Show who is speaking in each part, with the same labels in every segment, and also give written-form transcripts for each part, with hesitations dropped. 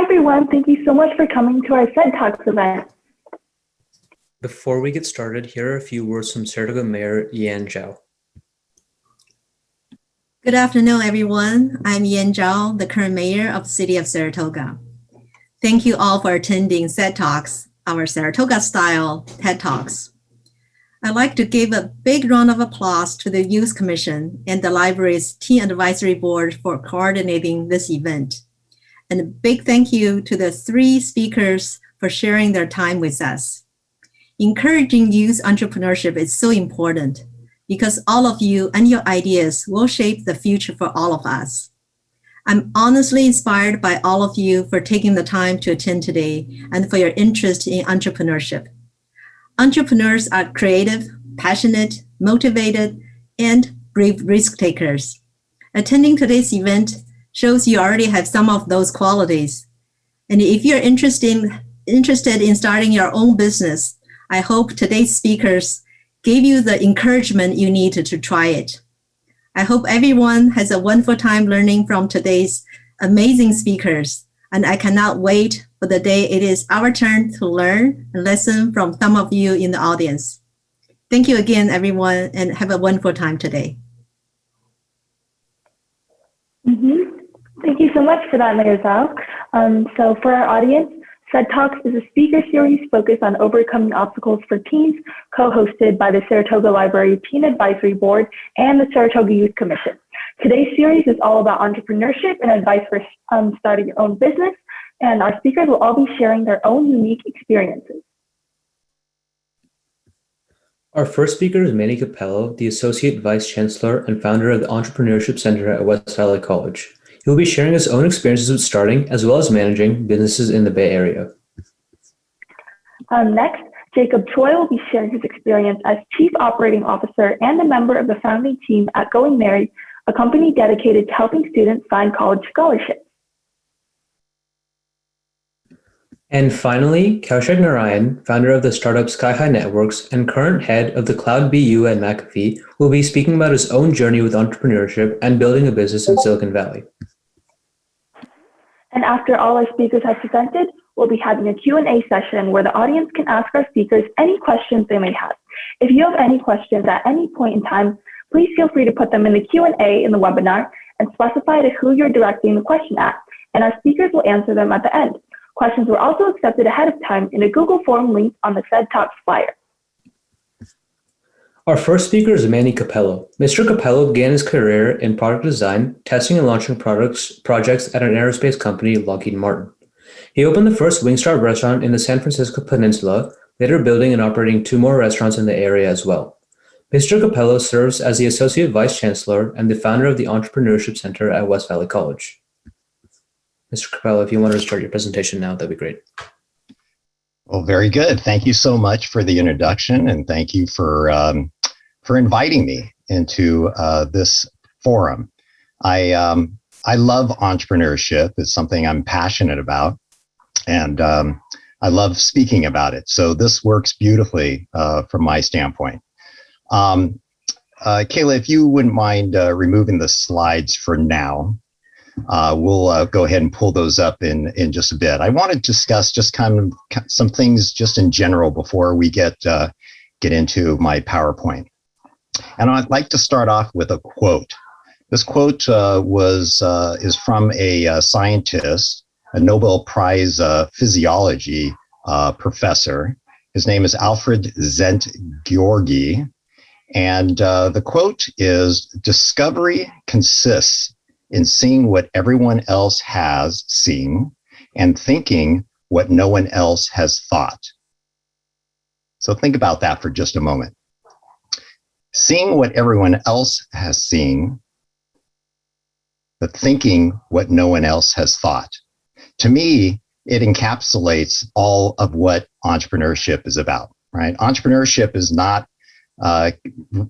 Speaker 1: everyone. Thank you so much for coming to our SED Talks event.
Speaker 2: Before we get started, here are a few words from Saratoga Mayor Yan Zhao.
Speaker 3: Good afternoon, everyone. I'm Yan Zhao, the current mayor of the city of Saratoga. Thank you all for attending SED Talks, our Saratoga-style TED Talks. I'd like to give a big round of applause to the Youth Commission and the library's Teen Advisory Board for coordinating this event. And a big thank you to the 3 speakers for sharing their time with us. Encouraging youth entrepreneurship is so important because all of you and your ideas will shape the future for all of us. I'm honestly inspired by all of you for taking the time to attend today and for your interest in entrepreneurship. Entrepreneurs are creative, passionate, motivated, and brave risk takers. Attending today's event shows you already have some of those qualities. And if you're interested in starting your own business, I hope today's speakers gave you the encouragement you need to try it. I hope everyone has a wonderful time learning from today's amazing speakers, and I cannot wait for the day it is our turn to learn and listen from some of you in the audience. Thank you again, everyone, and have a wonderful time today.
Speaker 1: Thank you so much for that, Mayor Zhao. So for our audience, SED Talks is a speaker series focused on overcoming obstacles for teens, co-hosted by the Saratoga Library Teen Advisory Board and the Saratoga Youth Commission. Today's series is all about entrepreneurship and advice for starting your own business, and our speakers will all be sharing their own unique experiences.
Speaker 2: Our first speaker is Manny Cappello, the Associate Vice Chancellor and founder of the Entrepreneurship Center at West Valley College. He will be sharing his own experiences with starting as well as managing businesses in the Bay Area.
Speaker 1: Next, Choi will be sharing his experience as Chief Operating Officer and a member of the founding team at Going Merry, a company dedicated to helping students find college scholarships.
Speaker 2: And finally, Kaushik Narayan, founder of the startup Skyhigh Networks and current head of the Cloud BU at McAfee, will be speaking about his own journey with entrepreneurship and building a business in Silicon Valley.
Speaker 1: And after all our speakers have presented, we'll be having a Q&A session where the audience can ask our speakers any questions they may have. If you have any questions at any point in time, please feel free to put them in the Q&A in the webinar and specify to who you're directing the question at, and our speakers will answer them at the end. Questions were also accepted ahead of time in a Google form link on the SED Talks flyer.
Speaker 2: Our first speaker is Manny Cappello. Mr. Cappello began his career in product design, testing and launching projects at an aerospace company, Lockheed Martin. He opened the first Wingstop restaurant in the San Francisco Peninsula, later building and operating 2 more restaurants in the area as well. Mr. Cappello serves as the Associate Vice Chancellor and the founder of the Entrepreneurship Center at West Valley College. Mr. Cappello, if you want to start your presentation now, that'd be great.
Speaker 4: Well, very good. Thank you so much for the introduction, and thank you for inviting me into this forum. I love entrepreneurship. It's something I'm passionate about, and I love speaking about it. So this works beautifully from my standpoint. Kayla, if you wouldn't mind removing the slides for now. We'll go ahead and pull those up in just a bit. I want to discuss just kind of some things just in general before we get into my PowerPoint. And I'd like to start off with a quote. This quote is from a scientist, a Nobel Prize physiology professor. His name is Alfred Szent-Györgyi. And the quote is, "Discovery consists in seeing what everyone else has seen and thinking what no one else has thought." So think about that for just a moment. Seeing what everyone else has seen, but thinking what no one else has thought. To me, it encapsulates all of what entrepreneurship is about, right? Entrepreneurship is not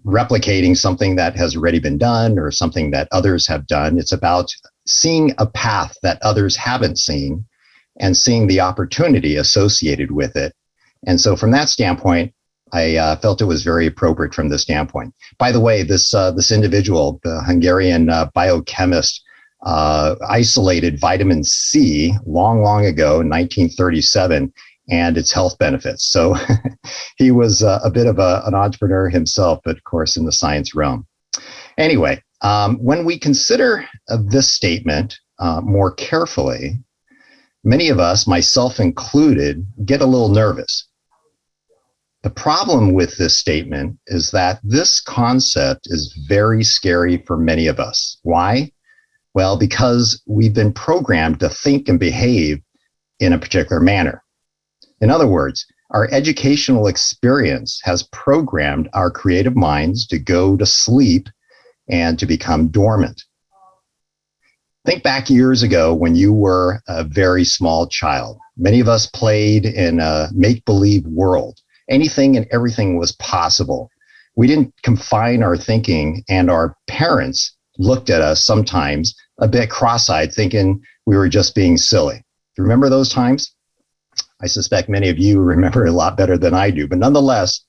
Speaker 4: replicating something that has already been done or something that others have done. It's about seeing a path that others haven't seen and seeing the opportunity associated with it. And so from that standpoint, I felt it was very appropriate from this standpoint. By the way, this individual, the Hungarian biochemist, isolated vitamin C long ago in 1937 and its health benefits. So he was a bit of an entrepreneur himself, but of course in the science realm. Anyway, when we consider this statement more carefully, many of us, myself included, get a little nervous. The problem with this statement is that this concept is very scary for many of us. Why? Well, because we've been programmed to think and behave in a particular manner. In other words, our educational experience has programmed our creative minds to go to sleep and to become dormant. Think back years ago when you were a very small child. Many of us played in a make-believe world. Anything and everything was possible. We didn't confine our thinking, and our parents looked at us sometimes a bit cross-eyed, thinking we were just being silly. Remember those times? I suspect many of you remember a lot better than I do, but nonetheless,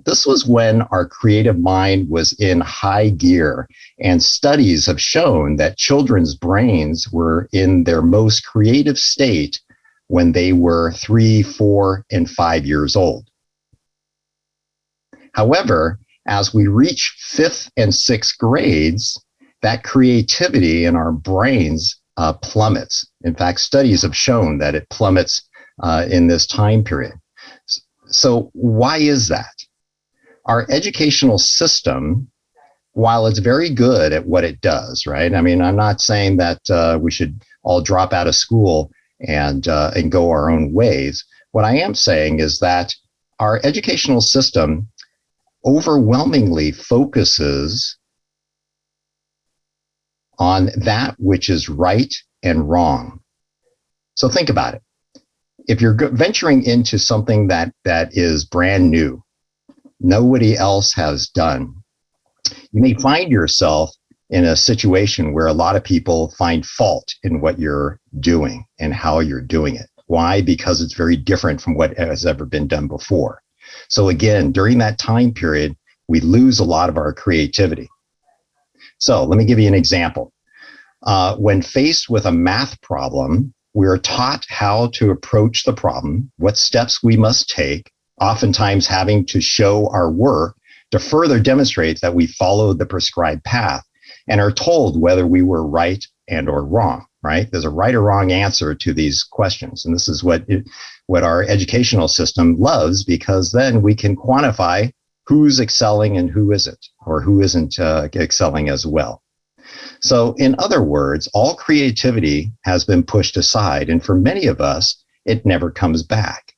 Speaker 4: this was when our creative mind was in high gear, and studies have shown that children's brains were in their most creative state when they were 3, 4, and 5 years old. However, as we reach 5th and 6th grades, that creativity in our brains plummets. In fact, studies have shown that it plummets in this time period. So why is that? Our educational system, while it's very good at what it does, right? I mean, I'm not saying that we should all drop out of school and go our own ways. What I am saying is that our educational system overwhelmingly focuses on that which is right and wrong. So think about it. If you're venturing into something that is brand new, nobody else has done, you may find yourself in a situation where a lot of people find fault in what you're doing and how you're doing it. Why? Because it's very different from what has ever been done before. So again, during that time period, we lose a lot of our creativity. So let me give you an example. When faced with a math problem, we're taught how to approach the problem, what steps we must take, oftentimes having to show our work to further demonstrate that we followed the prescribed path, and are told whether we were right and or wrong, right? There's a right or wrong answer to these questions. And this is what our educational system loves, because then we can quantify who's excelling and who isn't, or who isn't excelling as well. So in other words, all creativity has been pushed aside, and for many of us, it never comes back.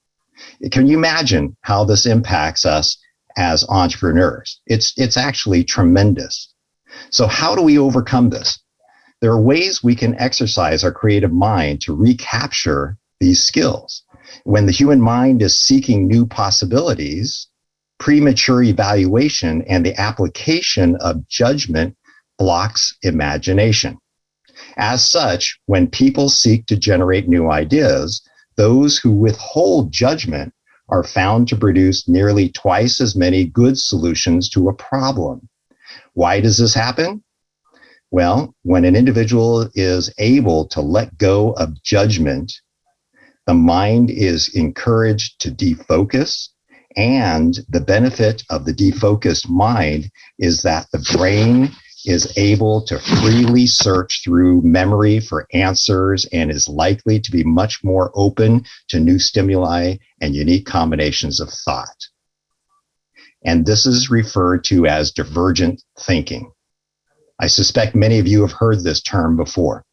Speaker 4: Can you imagine how this impacts us as entrepreneurs? It's actually tremendous. So how do we overcome this? There are ways we can exercise our creative mind to recapture these skills. When the human mind is seeking new possibilities, premature evaluation and the application of judgment blocks imagination. As such, when people seek to generate new ideas, those who withhold judgment are found to produce nearly twice as many good solutions to a problem. Why does this happen? Well, when an individual is able to let go of judgment, the mind is encouraged to defocus, and the benefit of the defocused mind is that the brain is able to freely search through memory for answers and is likely to be much more open to new stimuli and unique combinations of thought. And this is referred to as divergent thinking. I suspect many of you have heard this term before,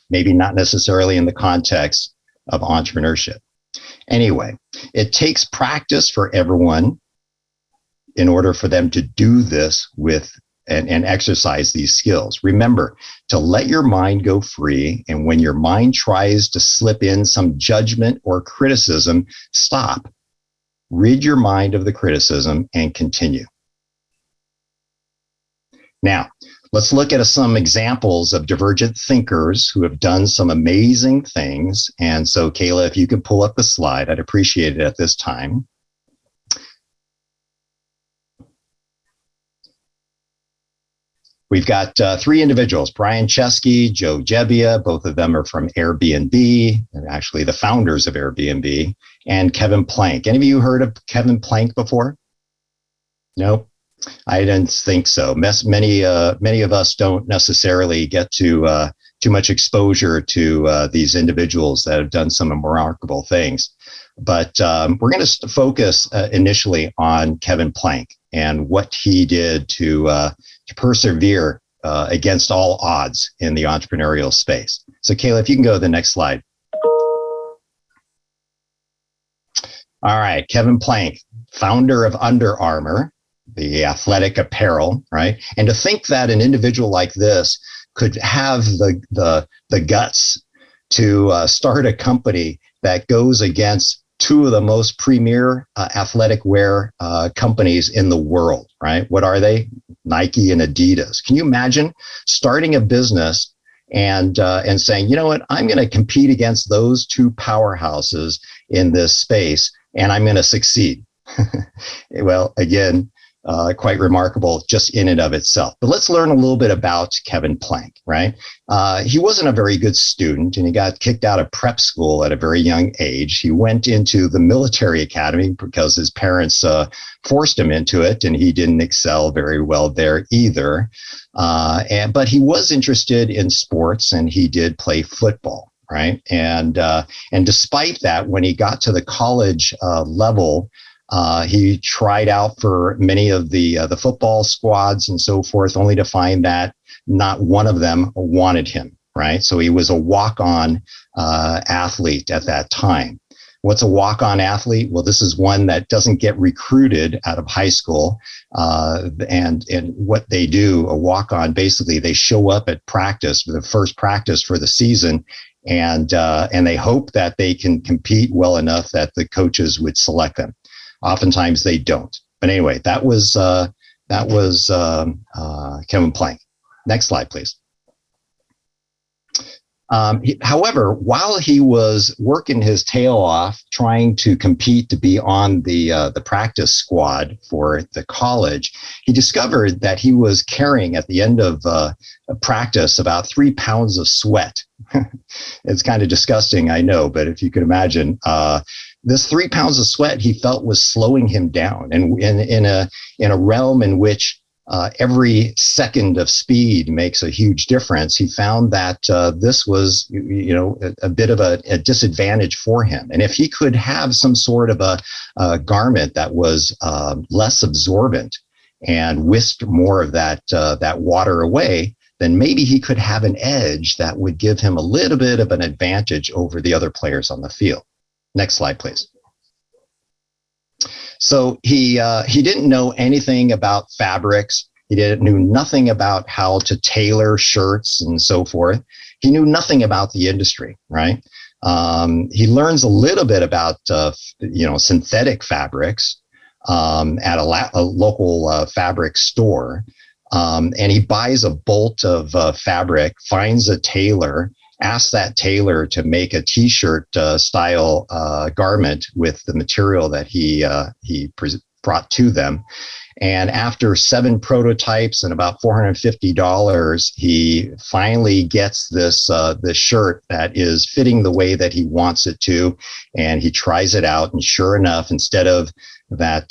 Speaker 4: maybe not necessarily in the context of entrepreneurship. Anyway, it takes practice for everyone in order for them to do this with and exercise these skills. Remember to let your mind go free, and when your mind tries to slip in some judgment or criticism, stop, rid your mind of the criticism, and continue. Now, let's look at some examples of divergent thinkers who have done some amazing things. And so, Kayla, if you could pull up the slide, I'd appreciate it at this time. We've got three individuals, Brian Chesky, Joe Gebbia, both of them are from Airbnb, and actually the founders of Airbnb, and Kevin Plank. Any of you heard of Kevin Plank before? Nope. I didn't think so. Many of us don't necessarily get to too much exposure to these individuals that have done some remarkable things. But we're going to focus initially on Kevin Plank and what he did to persevere against all odds in the entrepreneurial space. So, Kayla, if you can go to the next slide. All right, Kevin Plank, founder of Under Armour, the athletic apparel, right? And to think that an individual like this could have the guts to start a company that goes against two of the most premier athletic wear companies in the world, right? What are they? Nike and Adidas. Can you imagine starting a business and saying, you know what, I'm going to compete against those two powerhouses in this space, and I'm going to succeed? Well, again, quite remarkable just in and of itself. But let's learn a little bit about Kevin Plank, right? He wasn't a very good student, and he got kicked out of prep school at a very young age. He went into the military academy because his parents forced him into it, and he didn't excel very well there either. But he was interested in sports, and he did play football, right? And despite that, when he got to the college level, he tried out for many of the football squads and so forth, only to find that not one of them wanted him, right? So he was a walk-on athlete at that time. What's a walk-on athlete? Well, this is one that doesn't get recruited out of high school. And what they do, a walk-on, basically they show up at practice for the first practice for the season, and they hope that they can compete well enough that the coaches would select them. Oftentimes they don't. But anyway, that was Kevin Plank. Next slide, please. However, while he was working his tail off trying to compete to be on the practice squad for the college, he discovered that he was carrying at the end of practice about 3 pounds of sweat. It's kind of disgusting, I know, but if you could imagine, this 3 pounds of sweat he felt was slowing him down, and in a realm in which every second of speed makes a huge difference, he found that this was, a bit of a disadvantage for him. And if he could have some sort of a garment that was less absorbent and whisked more of that water away, then maybe he could have an edge that would give him a little bit of an advantage over the other players on the field. Next slide, please. So he didn't know anything about fabrics. He knew nothing about how to tailor shirts and so forth. He knew nothing about the industry, right? He learns a little bit about synthetic fabrics at a local fabric store, and he buys a bolt of fabric, finds a tailor, asks that tailor to make a t-shirt style garment with the material that he brought to them. And after 7 prototypes and about $450, he finally gets this shirt that is fitting the way that he wants it to. And he tries it out, and sure enough, instead of that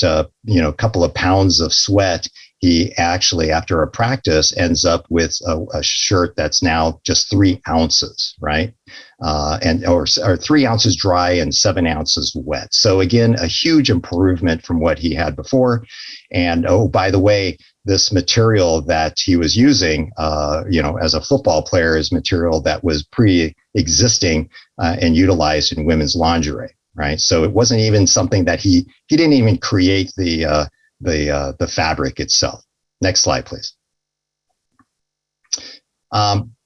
Speaker 4: couple of pounds of sweat, he actually, after a practice, ends up with a shirt that's now just 3 ounces, right? Or 3 ounces dry and 7 ounces wet. So again, a huge improvement from what he had before. And oh, by the way, this material that he was using, as a football player, is material that was pre-existing and utilized in women's lingerie, right? So it wasn't even something that he didn't even create the fabric itself. Next slide, please.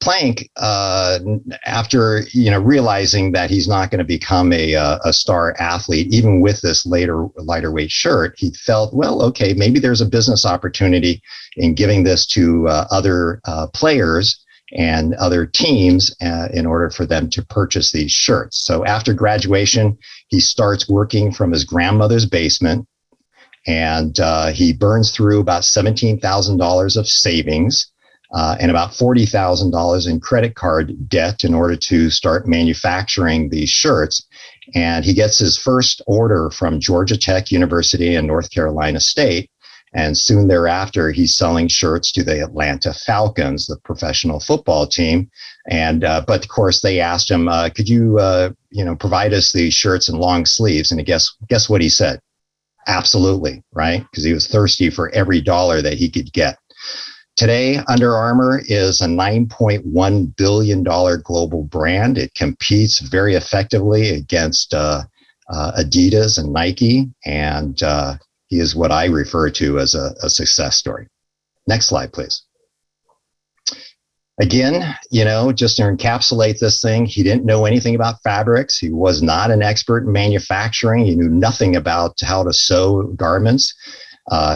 Speaker 4: Plank, after realizing that he's not going to become a star athlete, even with this lighter weight shirt, he felt, well, okay, maybe there's a business opportunity in giving this to other players and other teams in order for them to purchase these shirts. So after graduation, he starts working from his grandmother's basement. And he burns through about $17,000 of savings. and about $40,000 in credit card debt in order to start manufacturing these shirts. And he gets his first order from Georgia Tech University and North Carolina State. And soon thereafter, he's selling shirts to the Atlanta Falcons, the professional football team. And but of course, they asked him, "Could you, provide us these shirts in long sleeves?" And guess what he said? Absolutely, right? Because he was thirsty for every dollar that he could get. Today, Under Armour is a $9.1 billion global brand. It competes very effectively against Adidas and Nike, and he is what I refer to as a success story. Next slide, please. Again, just to encapsulate this thing, he didn't know anything about fabrics. He was not an expert in manufacturing. He knew nothing about how to sew garments.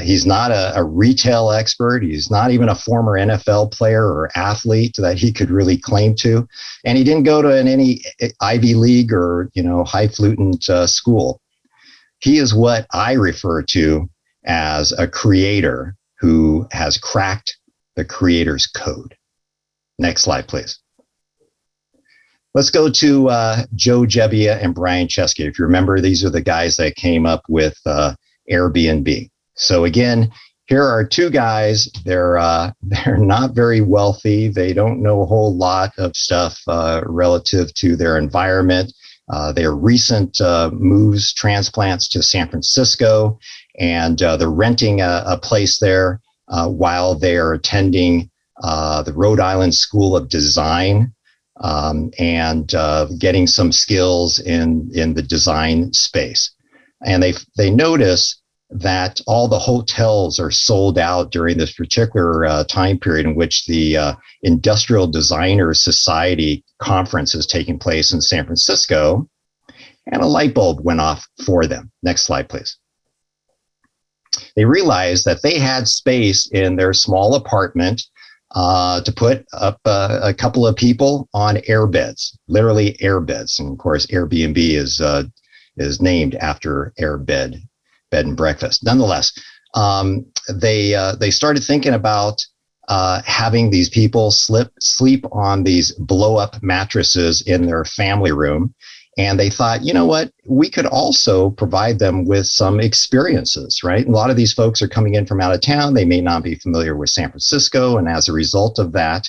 Speaker 4: He's not a retail expert. He's not even a former NFL player or athlete that he could really claim to. And he didn't go to any Ivy League or, highfalutin school. He is what I refer to as a creator who has cracked the creator's code. Next slide, please. Let's go to Joe Gebbia and Brian Chesky. If you remember, these are the guys that came up with Airbnb. So again, here are two guys. They're not very wealthy. They don't know a whole lot of stuff relative to their environment. Their recent moves, transplants to San Francisco, and they're renting a place there while they're attending the Rhode Island School of Design and getting some skills in the design space. And they notice that all the hotels are sold out during this particular time period in which the Industrial Designers Society conference is taking place in San Francisco, and a light bulb went off for them. Next slide, please. They realized that they had space in their small apartment to put up a couple of people on airbeds, literally airbeds. And of course, Airbnb is named after airbed, bed and breakfast. Nonetheless, they started thinking about having these people sleep on these blow-up mattresses in their family room. And they thought, you know what, we could also provide them with some experiences, right? A lot of these folks are coming in from out of town. They may not be familiar with San Francisco. And as a result of that,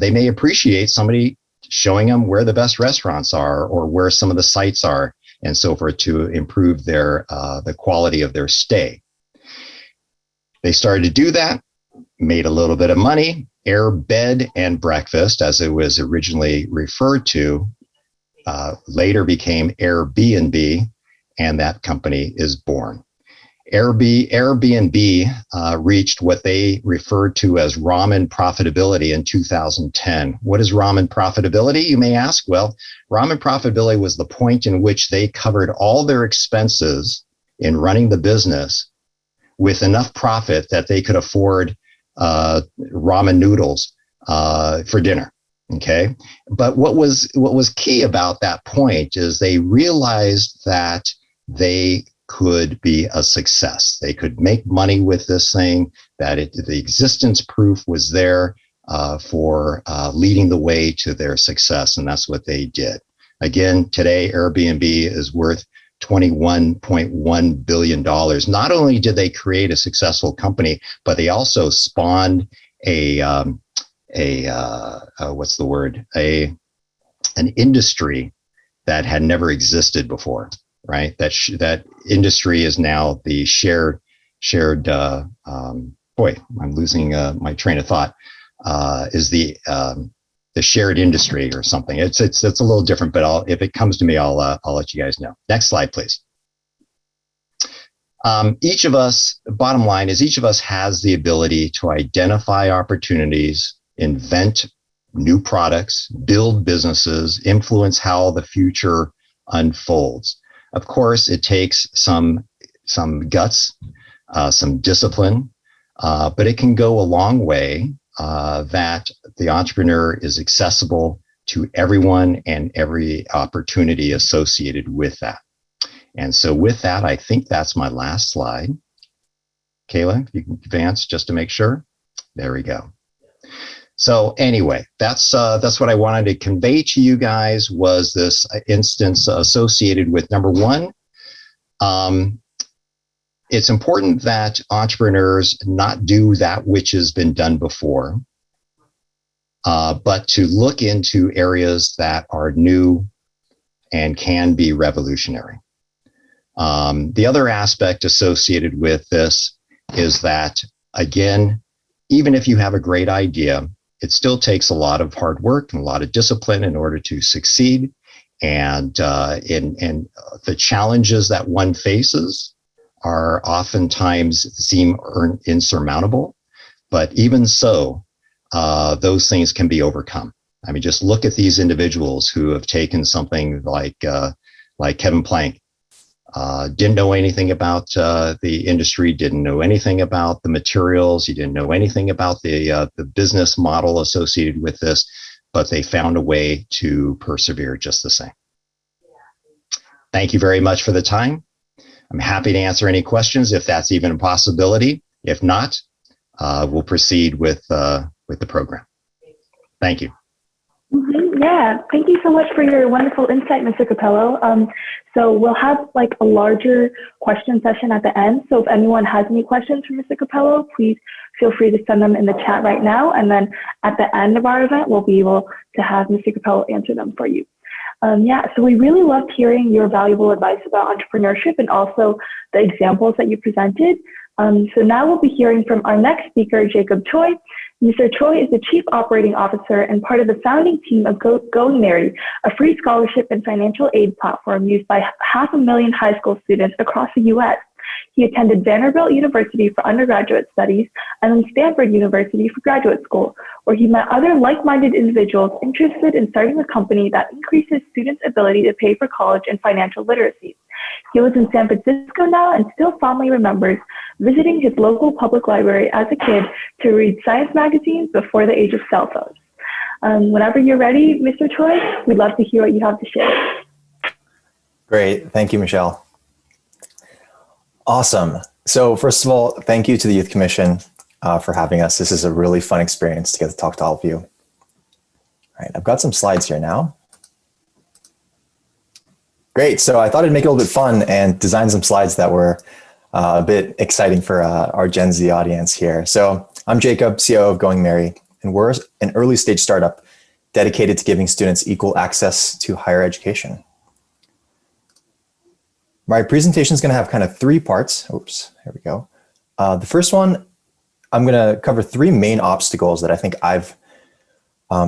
Speaker 4: they may appreciate somebody showing them where the best restaurants are or where some of the sites are and so forth to improve the quality of their stay. They started to do that, made a little bit of money. Air Bed and Breakfast, as it was originally referred to, later became Airbnb, and that company is born. Airbnb reached what they referred to as Ramen Profitability in 2010. What is Ramen Profitability, you may ask? Well, Ramen Profitability was the point in which they covered all their expenses in running the business with enough profit that they could afford ramen noodles for dinner. Okay, but what was key about that point is they realized that they could be a success. They could make money with this thing, that the existence proof was there for leading the way to their success, and that's what they did. Again, today, Airbnb is worth $21.1 billion. Not only did they create a successful company, but they also spawned an industry that had never existed before, right? That industry is now the shared boy, I'm losing my train of thought, is the shared industry or something. It's a little different, but if it comes to me, I'll let you guys know. Next slide, please. Each of us, bottom line is each of us has the ability to identify opportunities, invent new products, build businesses, influence how the future unfolds. Of course, it takes some guts, some discipline, but it can go a long way that the entrepreneur is accessible to everyone and every opportunity associated with that. And so with that, I think that's my last slide. Kayla, if you can advance just to make sure. There we go. So anyway, that's what I wanted to convey to you guys, was this instance associated with number one. It's important that entrepreneurs not do that which has been done before, but to look into areas that are new and can be revolutionary. The other aspect associated with this is that, again, even if you have a great idea, it still takes a lot of hard work and a lot of discipline in order to succeed. And the challenges that one faces are oftentimes seem insurmountable. But even so, those things can be overcome. I mean, just look at these individuals who have taken something like Kevin Plank. Didn't know anything about the industry, didn't know anything about the materials, he didn't know anything about the business model associated with this, but they found a way to persevere just the same. Thank you very much for the time. I'm happy to answer any questions if that's even a possibility. If not, we'll proceed with the program. Thank you.
Speaker 1: Yeah, thank you so much for your wonderful insight, Mr. Cappello. So we'll have like a larger question session at the end. So if anyone has any questions for Mr. Cappello, please feel free to send them in the chat right now. And then at the end of our event, we'll be able to have Mr. Cappello answer them for you. So we really loved hearing your valuable advice about entrepreneurship and also the examples that you presented. So now we'll be hearing from our next speaker, Jacob Choi. Mr. Choi is the Chief Operating Officer and part of the founding team of Going Merry, a free scholarship and financial aid platform used by 500,000 high school students across the U.S. He attended Vanderbilt University for undergraduate studies and then Stanford University for graduate school, where he met other like-minded individuals interested in starting a company that increases students' ability to pay for college and financial literacy. He lives in San Francisco now and still fondly remembers visiting his local public library as a kid to read science magazines before the age of cell phones. Whenever you're ready, Mr. Choi, we'd love to hear what you have to share.
Speaker 5: Great. Thank you, Michelle. Awesome. So first of all, thank you to the Youth Commission for having us. This is a really fun experience to get to talk to all of you. All right, I've got some slides here now. Great. So I thought I'd make it a little bit fun and design some slides that were a bit exciting for our Gen Z audience here. So I'm Jacob, CEO of Going Merry, and we're an early stage startup dedicated to giving students equal access to higher education. My presentation is going to have kind of three parts. Oops, here we go. The first one, I'm going to cover three main obstacles that I think I've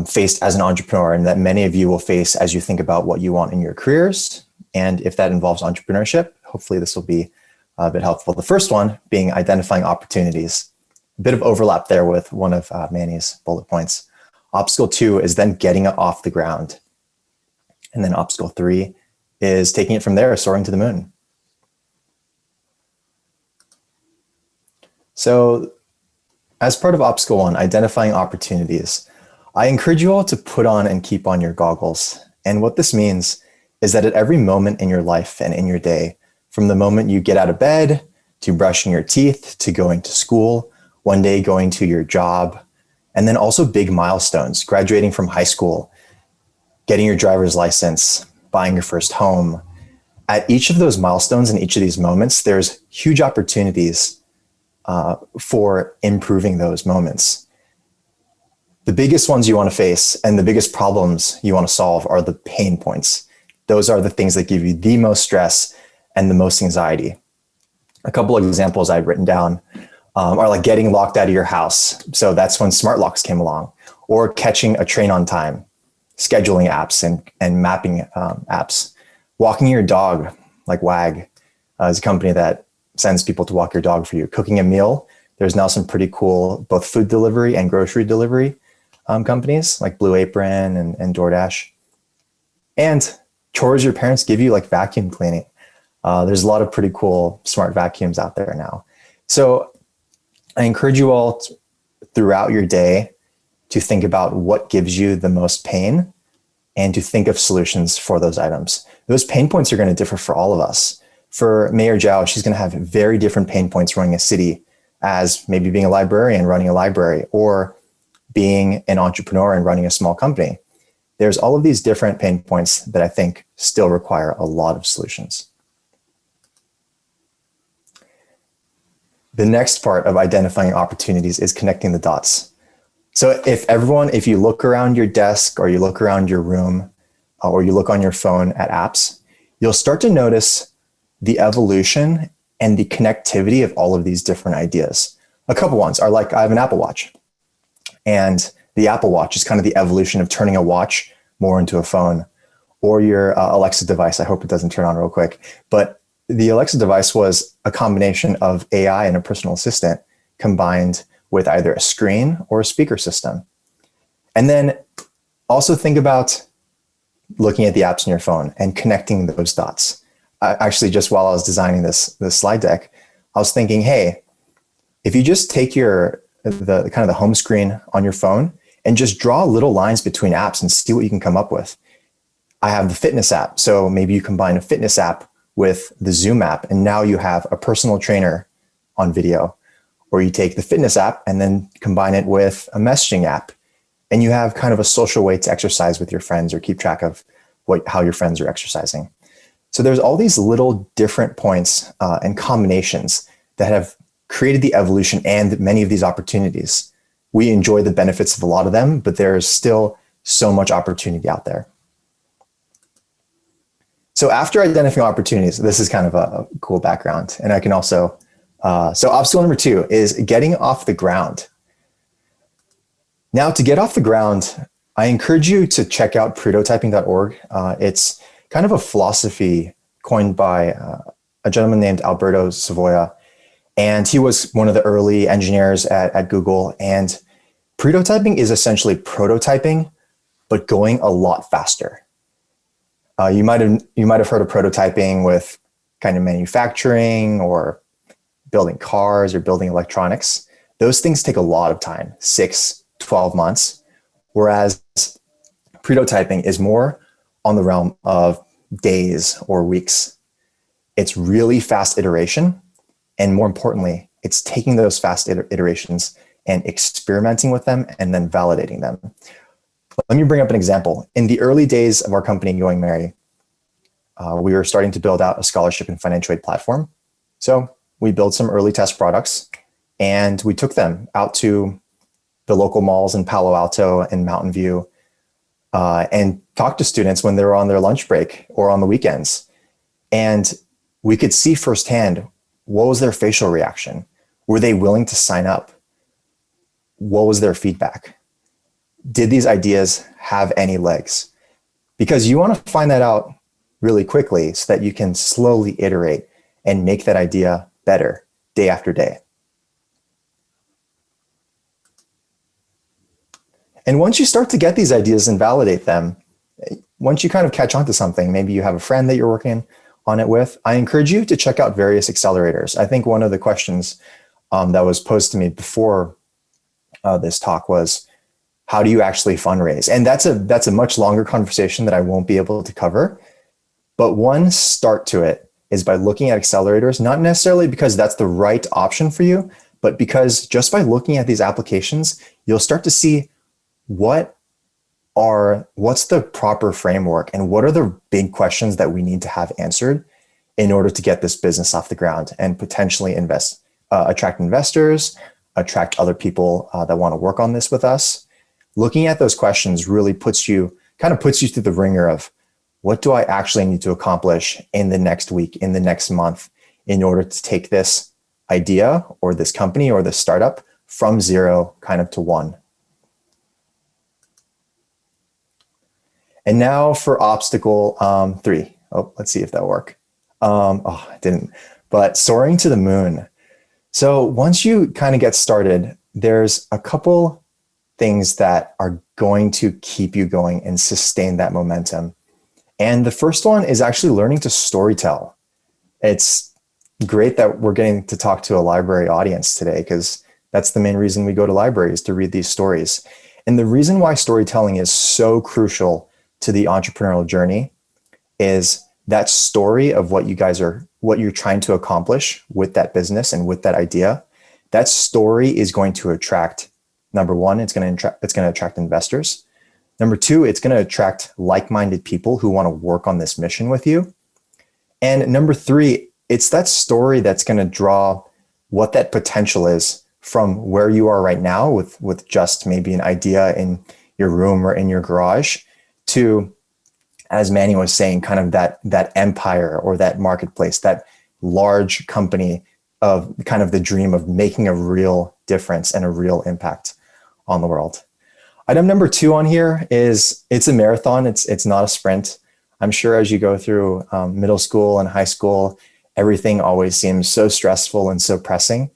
Speaker 5: faced as an entrepreneur and that many of you will face as you think about what you want in your careers. And if that involves entrepreneurship, hopefully this will be a bit helpful. The first one being identifying opportunities. A bit of overlap there with one of Manny's bullet points. Obstacle 2 is then getting it off the ground. And then obstacle 3 is taking it from there, soaring to the moon. So as part of obstacle 1, identifying opportunities, I encourage you all to put on and keep on your goggles. And what this means is that at every moment in your life and in your day, from the moment you get out of bed, to brushing your teeth, to going to school, one day going to your job, and then also big milestones, graduating from high school, getting your driver's license, buying your first home. At each of those milestones and each of these moments, there's huge opportunities for improving those moments. The biggest ones you want to face and the biggest problems you want to solve are the pain points. Those are the things that give you the most stress and the most anxiety. A couple of examples I've written down are like getting locked out of your house. So that's when smart locks came along, or catching a train on time, scheduling apps and mapping apps, walking your dog, like Wag is a company that sends people to walk your dog for you, cooking a meal. There's now some pretty cool, both food delivery and grocery delivery companies like Blue Apron and DoorDash. And chores your parents give you, like vacuum cleaning. There's a lot of pretty cool smart vacuums out there now. So I encourage you all throughout your day to think about what gives you the most pain and to think of solutions for those items. Those pain points are going to differ for all of us. For Mayor Zhao, she's going to have very different pain points running a city as maybe being a librarian running a library, or being an entrepreneur and running a small company. There's all of these different pain points that I think still require a lot of solutions. The next part of identifying opportunities is connecting the dots. So if you look around your desk or you look around your room or you look on your phone at apps, you'll start to notice the evolution and the connectivity of all of these different ideas. A couple ones are like, I have an Apple Watch, and the Apple Watch is kind of the evolution of turning a watch more into a phone, or your Alexa device. I hope it doesn't turn on real quick, but the Alexa device was a combination of AI and a personal assistant combined with either a screen or a speaker system. And then also think about looking at the apps on your phone and connecting those dots. Actually, just while I was designing this slide deck, I was thinking, hey, if you just take the kind of the home screen on your phone and just draw little lines between apps and see what you can come up with. I have the fitness app. So maybe you combine a fitness app with the Zoom app, and now you have a personal trainer on video. Or you take the fitness app and then combine it with a messaging app, and you have kind of a social way to exercise with your friends or keep track of how your friends are exercising. So there's all these little different points and combinations that have created the evolution and many of these opportunities. We enjoy the benefits of a lot of them, but there's still so much opportunity out there. So after identifying opportunities, this is kind of a cool background. And I can also, so obstacle number 2 is getting off the ground. Now, to get off the ground, I encourage you to check out prototyping.org. It's kind of a philosophy coined by a gentleman named Alberto Savoia. And he was one of the early engineers at Google. And prototyping is essentially prototyping, but going a lot faster. You might have heard of prototyping with kind of manufacturing or building cars or building electronics. Those things take a lot of time, 6, 12 months, whereas prototyping is more on the realm of days or weeks. It's really fast iteration. And more importantly, it's taking those fast iterations and experimenting with them and then validating them. Let me bring up an example. In the early days of our company, Going Merry, we were starting to build out a scholarship and financial aid platform. So we built some early test products and we took them out to the local malls in Palo Alto and Mountain View and talked to students when they were on their lunch break or on the weekends. And we could see firsthand, what was their facial reaction? Were they willing to sign up? What was their feedback? Did these ideas have any legs? Because you want to find that out really quickly so that you can slowly iterate and make that idea better day after day. And once you start to get these ideas and validate them, once you kind of catch on to something, maybe you have a friend that you're working on it with, I encourage you to check out various accelerators. I think one of the questions that was posed to me before this talk was, how do you actually fundraise? And that's a much longer conversation that I won't be able to cover. But one start to it is by looking at accelerators, not necessarily because that's the right option for you, but because just by looking at these applications, you'll start to see what's the proper framework and what are the big questions that we need to have answered in order to get this business off the ground and potentially attract investors, attract other people that want to work on this with us. Looking at those questions really puts you through the ringer of, what do I actually need to accomplish in the next week, in the next month, in order to take this idea or this company or this startup from 0 kind of to 1. And now for obstacle 3. Oh, let's see if that'll work. It didn't. But soaring to the moon. So once you kind of get started, there's a couple things that are going to keep you going and sustain that momentum. And the first one is actually learning to storytell. It's great that we're getting to talk to a library audience today, because that's the main reason we go to libraries, to read these stories. And the reason why storytelling is so crucial to the entrepreneurial journey is that story of what you're trying to accomplish with that business and with that idea. That story is going to attract Number one, it's going to attract investors. Number two, it's going to attract like-minded people who want to work on this mission with you. And number three, it's that story that's going to draw what that potential is from where you are right now with just maybe an idea in your room or in your garage to, as Manny was saying, kind of that empire or that marketplace, that large company of kind of the dream of making a real difference and a real impact on the world. Item number two on here is it's a marathon. It's not a sprint. I'm sure as you go through middle school and high school, everything always seems so stressful and so pressing.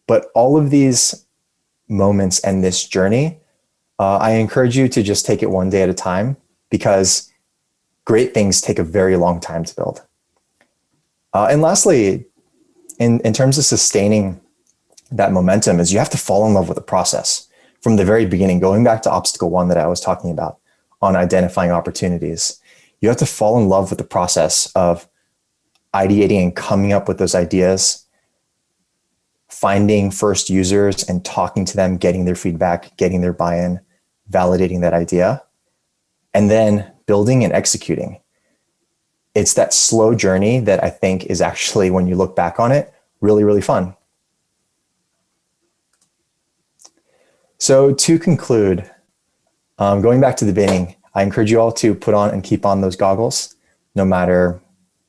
Speaker 5: But all of these moments and this journey, I encourage you to just take it one day at a time, because great things take a very long time to build. And lastly, in terms of sustaining that momentum, is you have to fall in love with the process from the very beginning, going back to obstacle one that I was talking about on identifying opportunities. You have to fall in love with the process of ideating and coming up with those ideas, finding first users and talking to them, getting their feedback, getting their buy-in, validating that idea, and then building and executing. It's that slow journey that I think is actually, when you look back on it, really, really fun. So to conclude, going back to the beginning, I encourage you all to put on and keep on those goggles, no matter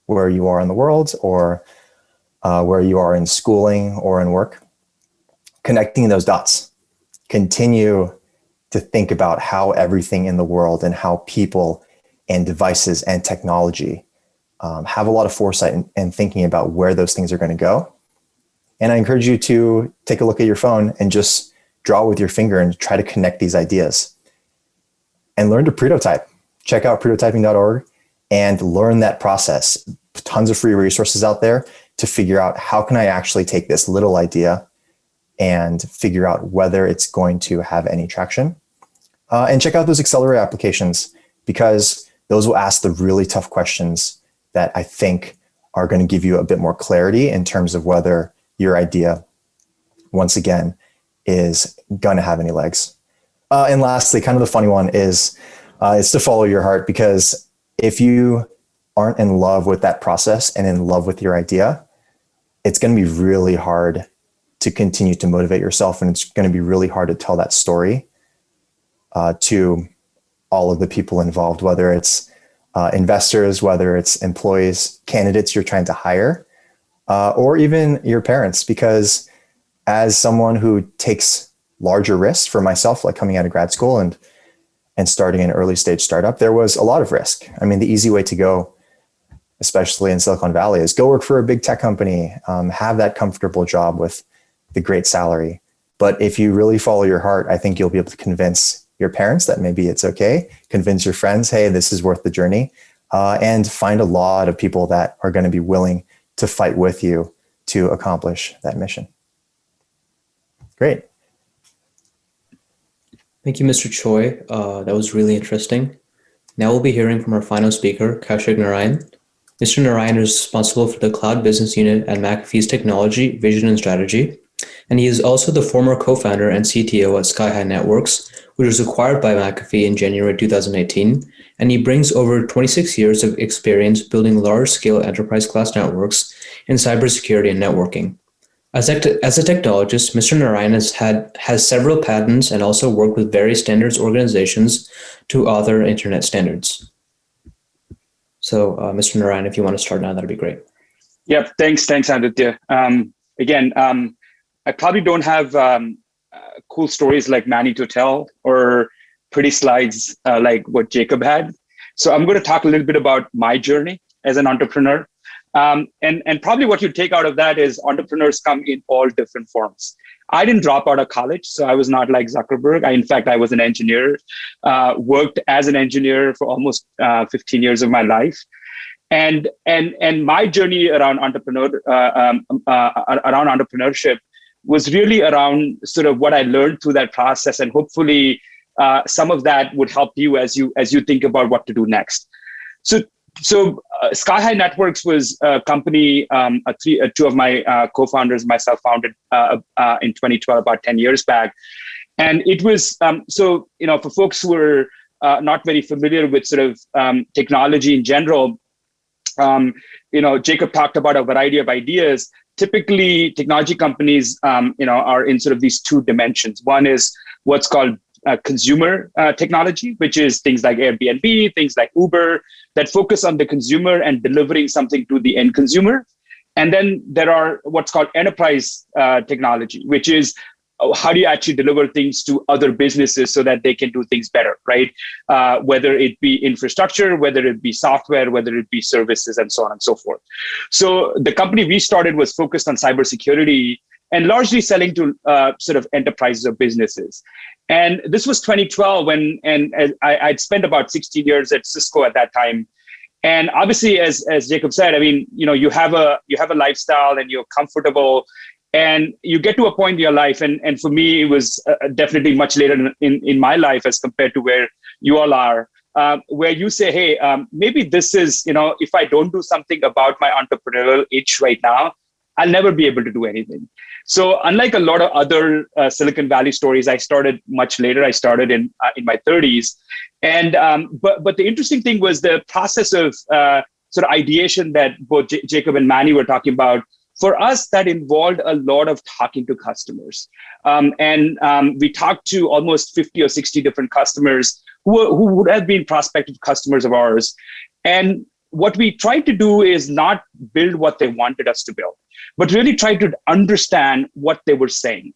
Speaker 5: where you are in the world or where you are in schooling or in work. Connecting those dots. Continue to think about how everything in the world and how people and devices and technology have a lot of foresight and thinking about where those things are going to go. And I encourage you to take a look at your phone and just draw with your finger and try to connect these ideas. And learn to prototype. Check out prototyping.org and learn that process. Tons of free resources out there to figure out how can I actually take this little idea and figure out whether it's going to have any traction. And check out those Accelerator applications, because those will ask the really tough questions that I think are going to give you a bit more clarity in terms of whether your idea, once again, is going to have any legs. And lastly, kind of the funny one is to follow your heart, because if you aren't in love with that process and in love with your idea, it's going to be really hard to continue to motivate yourself. And it's going to be really hard to tell that story to all of the people involved, whether it's investors, whether it's employees, candidates you're trying to hire, or even your parents. Because as someone who takes larger risks, for myself, like coming out of grad school and starting an early stage startup, there was a lot of risk. I mean, the easy way to go, especially in Silicon Valley, is go work for a big tech company, have that comfortable job with the great salary. But if you really follow your heart, I think you'll be able to convince your parents that maybe it's okay, convince your friends, hey, this is worth the journey, and find a lot of people that are going to be willing to fight with you to accomplish that mission. Great.
Speaker 2: Thank you, Mr. Choi. That was really interesting. Now we'll be hearing from our final speaker, Kaushik Narayan. Mr. Narayan is responsible for the cloud business unit at McAfee's technology, vision, and strategy. And he is also the former co-founder and CTO at Skyhigh Networks, which was acquired by McAfee in January 2018. And he brings over 26 years of experience building large-scale enterprise-class networks in cybersecurity and networking. As a technologist, Mr. Narayan has several patents and also worked with various standards organizations to author internet standards. So, Mr. Narayan, if you want to start now, that'd be great.
Speaker 6: Yep, thanks, Aditya. I probably don't have cool stories like Manny to tell or pretty slides like what Jacob had. So I'm going to talk a little bit about my journey as an entrepreneur. And probably what you take out of that is entrepreneurs come in all different forms. I didn't drop out of college, so I was not like Zuckerberg. In fact, I was an engineer, worked as an engineer for almost 15 years of my life. And my journey around entrepreneurship was really around sort of what I learned through that process, and hopefully some of that would help you as you think about what to do next. So Skyhigh Networks was a company two of my co-founders, myself, founded in 2012, about 10 years back. And it was, for folks who are not very familiar with sort of technology in general, Jacob talked about a variety of ideas. Typically, technology companies, are in sort of these two dimensions. One is what's called consumer technology, which is things like Airbnb, things like Uber, that focus on the consumer and delivering something to the end consumer. And then there are what's called enterprise technology, which is how do you actually deliver things to other businesses so that they can do things better, right? Whether it be infrastructure, whether it be software, whether it be services, and so on and so forth. So the company we started was focused on cybersecurity and largely selling to sort of enterprises or businesses. And this was 2012 I'd spent about 16 years at Cisco at that time. And obviously, as Jacob said, I mean, you have a lifestyle and you're comfortable, and you get to a point in your life. And for me, it was definitely much later in my life as compared to where you all are, where you say, hey, maybe this is, if I don't do something about my entrepreneurial itch right now, I'll never be able to do anything. So unlike a lot of other Silicon Valley stories, I started much later. I started in my 30s. And but the interesting thing was the process of sort of ideation that both Jacob and Manny were talking about. For us, that involved a lot of talking to customers. We talked to almost 50 or 60 different customers who would have been prospective customers of ours. And what we tried to do is not build what they wanted us to build, but really try to understand what they were saying.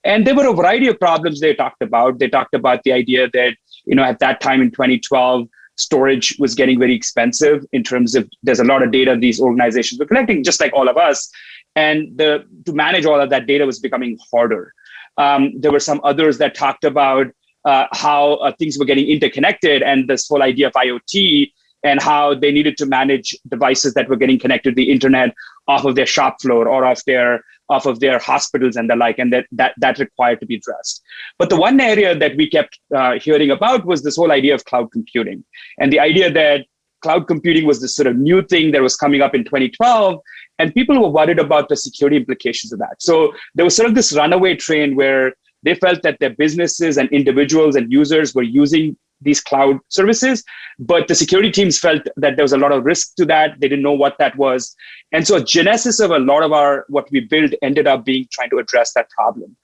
Speaker 6: And there were a variety of problems they talked about. They talked about the idea that, at that time in 2012, storage was getting very expensive in terms of there's a lot of data these organizations were collecting, just like all of us. And to manage all of that data was becoming harder. There were some others that talked about how things were getting interconnected and this whole idea of IoT and how they needed to manage devices that were getting connected to the internet off of their shop floor or off of their hospitals and the like, and that required to be addressed. But the one area that we kept hearing about was this whole idea of cloud computing, and the idea that cloud computing was this sort of new thing that was coming up in 2012, and people were worried about the security implications of that. So there was sort of this runaway train where they felt that their businesses and individuals and users were using these cloud services, but the security teams felt that there was a lot of risk to that. They didn't know what that was. And so a genesis of a lot of what we built ended up being trying to address that problem.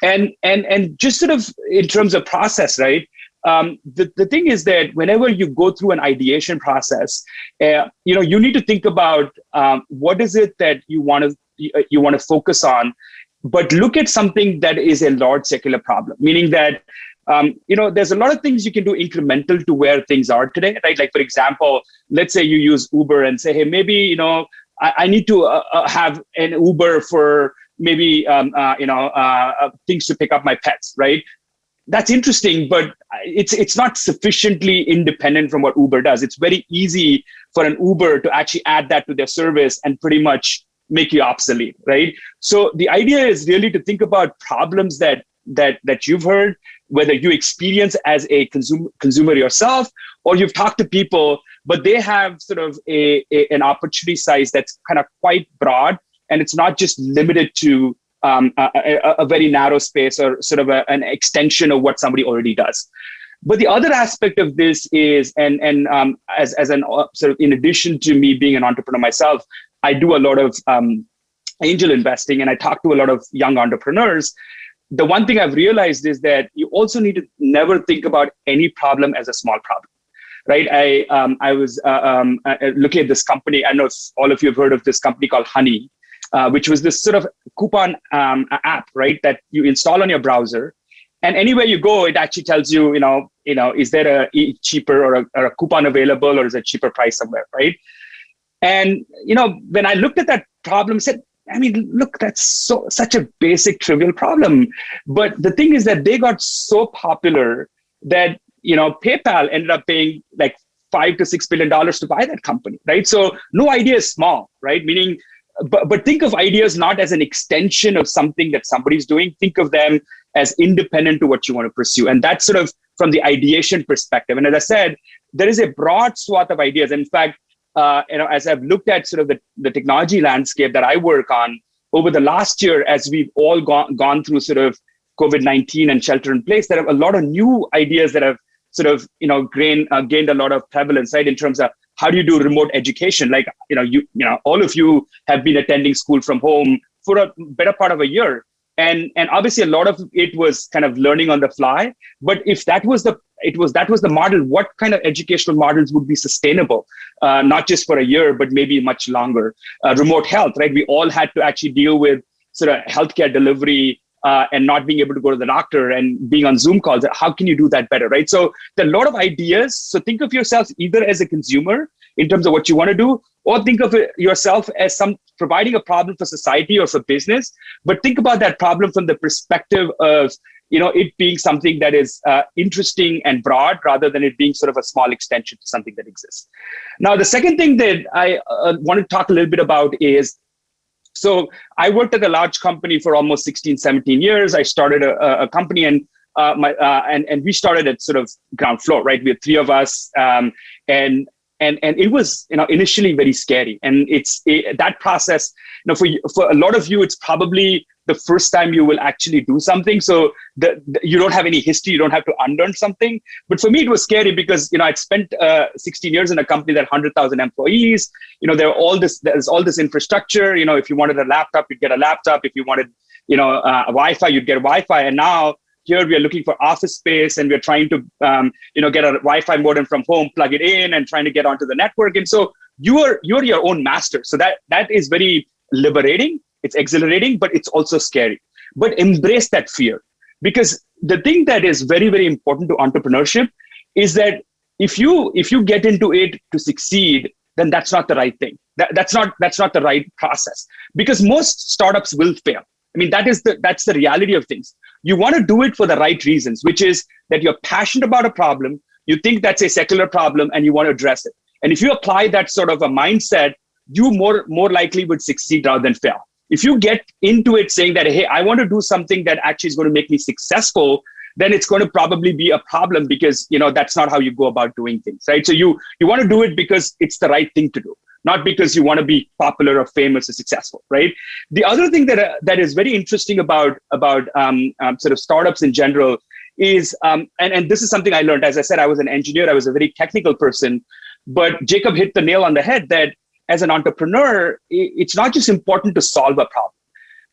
Speaker 6: And just sort of in terms of process, right? The thing is that whenever you go through an ideation process, you need to think about what is it that you want to focus on, but look at something that is a large secular problem, meaning that there's a lot of things you can do incremental to where things are today, right? Like, for example, let's say you use Uber and say, hey, maybe, I need to have an Uber for maybe, things to pick up my pets, right? That's interesting, but it's not sufficiently independent from what Uber does. It's very easy for an Uber to actually add that to their service and pretty much make you obsolete, right? So the idea is really to think about problems that you've heard, whether you experience as a consumer yourself, or you've talked to people, but they have sort of an opportunity size that's kind of quite broad, and it's not just limited to a very narrow space or sort of an extension of what somebody already does. But the other aspect of this is, as an sort of in addition to me being an entrepreneur myself, I do a lot of angel investing, and I talk to a lot of young entrepreneurs. The one thing I've realized is that you also need to never think about any problem as a small problem, right? I was looking at this company. I know all of you have heard of this company called Honey, which was this sort of coupon app, right? That you install on your browser, and anywhere you go, it actually tells you, is there a cheaper or a coupon available, or is a cheaper price somewhere, right? And when I looked at that problem, I said, I mean, look, that's such a basic, trivial problem. But the thing is that they got so popular that, PayPal ended up paying like $5 to $6 billion to buy that company, right? So no idea is small, right? Meaning, but think of ideas not as an extension of something that somebody's doing. Think of them as independent to what you want to pursue. And that's sort of from the ideation perspective. And as I said, there is a broad swath of ideas. In fact, 90% of the as I've looked at sort of the technology landscape that I work on over the last year, as we've all gone through sort of COVID-19 and shelter in place, there are a lot of new ideas that have sort of, gained a lot of prevalence, right? In terms of how do you do remote education? Like, all of you have been attending school from home for a better part of a year. And obviously a lot of it was kind of learning on the fly. But if that was the model, what kind of educational models would be sustainable, not just for a year, but maybe much longer? Remote health, right? We all had to actually deal with sort of healthcare delivery and not being able to go to the doctor and being on Zoom calls. How can you do that better, right? So there are a lot of ideas. So think of yourself either as a consumer in terms of what you want to do, or think of yourself as providing a problem for society or for business. But think about that problem from the perspective of it being something that is interesting and broad, rather than it being sort of a small extension to something that exists. Now, the second thing that I want to talk a little bit about is, so I worked at a large company for almost 16, 17 years. I started a company, and we started at sort of ground floor, right? We had three of us, and it was initially very scary. And that process, for a lot of you, it's probably the first time you will actually do something. So you don't have any history, you don't have to unlearn something. But for me, it was scary because I'd spent 16 years in a company that had 100,000 employees. There's all this infrastructure. If you wanted a laptop, you'd get a laptop. If you wanted a Wi-Fi, you'd get a Wi-Fi. And now here we are looking for office space, and we're trying to get a Wi-Fi modem from home, plug it in, and trying to get onto the network. And so you're your own master. So that is very liberating. It's exhilarating, but it's also scary. But embrace that fear, because the thing that is very, very important to entrepreneurship is that if you get into it to succeed, then that's not the right thing. That's not the right process, because most startups will fail. I mean, that's the reality of things. You want to do it for the right reasons, which is that you're passionate about a problem, you think that's a secular problem, and you want to address it. And if you apply that sort of a mindset, you more likely would succeed rather than fail. If you get into it saying that, hey, I want to do something that actually is going to make me successful, then it's going to probably be a problem, because that's not how you go about doing things, right? So you want to do it because it's the right thing to do, not because you want to be popular or famous or successful, right? The other thing that is very interesting about sort of startups in general is, and this is something I learned. As I said, I was an engineer, I was a very technical person, but Jacob hit the nail on the head that as an entrepreneur, it's not just important to solve a problem.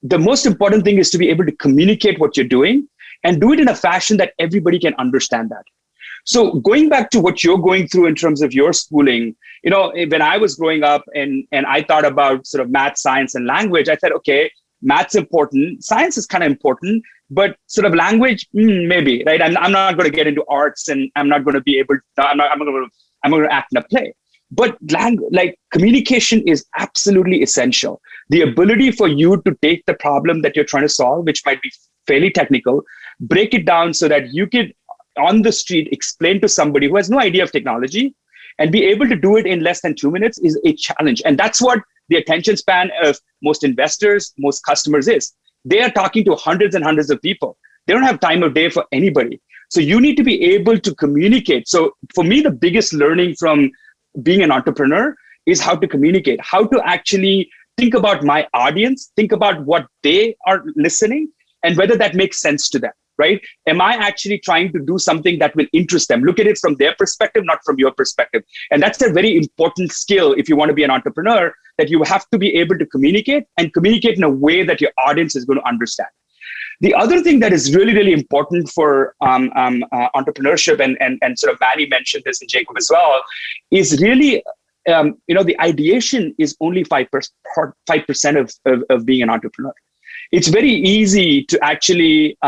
Speaker 6: The most important thing is to be able to communicate what you're doing and do it in a fashion that everybody can understand that. So going back to what you're going through in terms of your schooling, when I was growing up and I thought about sort of math, science, and language, I said, okay, math's important, science is kind of important, but sort of language, maybe, right? I'm not going to get into arts, and I'm not going to be able to, I'm going to act in a play. But communication is absolutely essential. The ability for you to take the problem that you're trying to solve, which might be fairly technical, break it down so that you could, on the street, explain to somebody who has no idea of technology and be able to do it in less than 2 minutes is a challenge. And that's what the attention span of most investors, most customers is. They are talking to hundreds and hundreds of people. They don't have time of day for anybody. So you need to be able to communicate. So for me, the biggest learning from being an entrepreneur is how to communicate, how to actually think about my audience, think about what they are listening, and whether that makes sense to them, right? Am I actually trying to do something that will interest them? Look at it from their perspective, not from your perspective. And that's a very important skill if you want to be an entrepreneur, that you have to be able to communicate and communicate in a way that your audience is going to understand. The other thing that is really, really important for entrepreneurship, and sort of Manny mentioned this and Jacob as well, is really, the ideation is only 5% of being an entrepreneur. It's very easy to actually,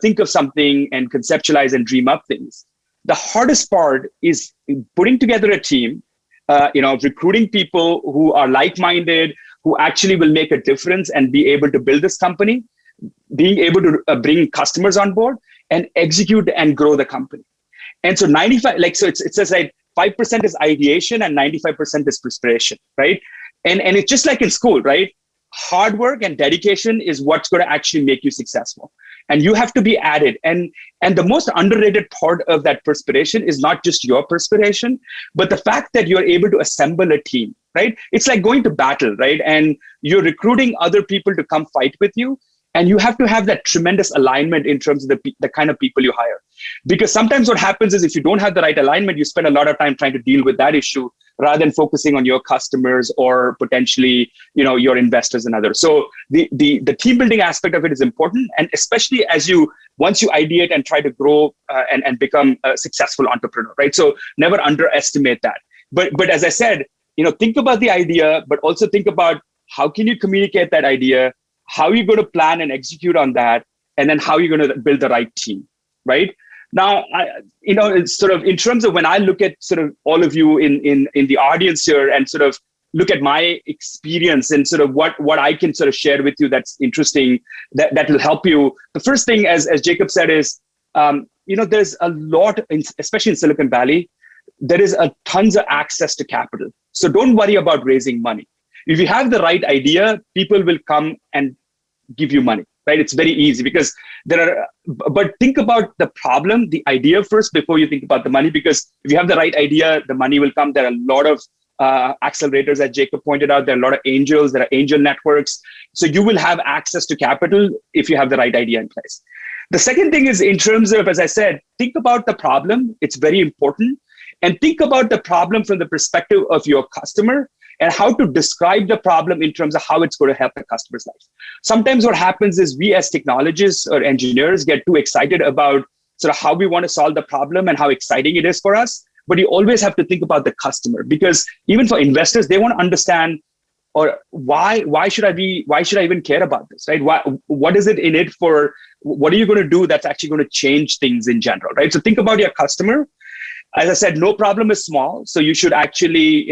Speaker 6: think of something and conceptualize and dream up things. The hardest part is putting together a team, recruiting people who are like-minded, who actually will make a difference and be able to build this company, being able to bring customers on board and execute and grow the company. And so it says like 5% is ideation and 95% is perspiration, right? And it's just like in school, right? Hard work and dedication is what's going to actually make you successful. and you have to be added. And the most underrated part of that perspiration is not just your perspiration, but the fact that you're able to assemble a team, right? It's like going to battle, right? And you're recruiting other people to come fight with you. And you have to have that tremendous alignment in terms of the kind of people you hire. Because sometimes what happens is if you don't have the right alignment, you spend a lot of time trying to deal with that issue rather than focusing on your customers or potentially, your investors and others. So the team building aspect of it is important. And especially once you ideate and try to grow and become a successful entrepreneur, right? So never underestimate that. But as I said, think about the idea, but also think about how can you communicate that idea? How are you going to plan and execute on that? And then how are you going to build the right team, right? Now, it's sort of in terms of when I look at sort of all of you in the audience here and sort of look at my experience and sort of what I can sort of share with you that's interesting, that will help you. The first thing, as Jacob said, is, there's a lot, especially in Silicon Valley, there is tons of access to capital. So don't worry about raising money. If you have the right idea, people will come and give you money, right? It's very easy because but think about the problem, the idea first before you think about the money, because if you have the right idea, the money will come. There are a lot of accelerators, as Jacob pointed out. There are a lot of angels, there are angel networks. So you will have access to capital if you have the right idea in place. The second thing is in terms of, as I said, think about the problem. It's very important. And think about the problem from the perspective of your customer and how to describe the problem in terms of how it's going to help the customer's life. Sometimes what happens is we as technologists or engineers get too excited about sort of how we want to solve the problem and how exciting it is for us. But you always have to think about the customer, because even for investors, they want to understand, or why should I even care about this, right? What is it in it for? What are you going to do that's actually going to change things in general, right? So think about your customer. As I said, no problem is small. So you should actually,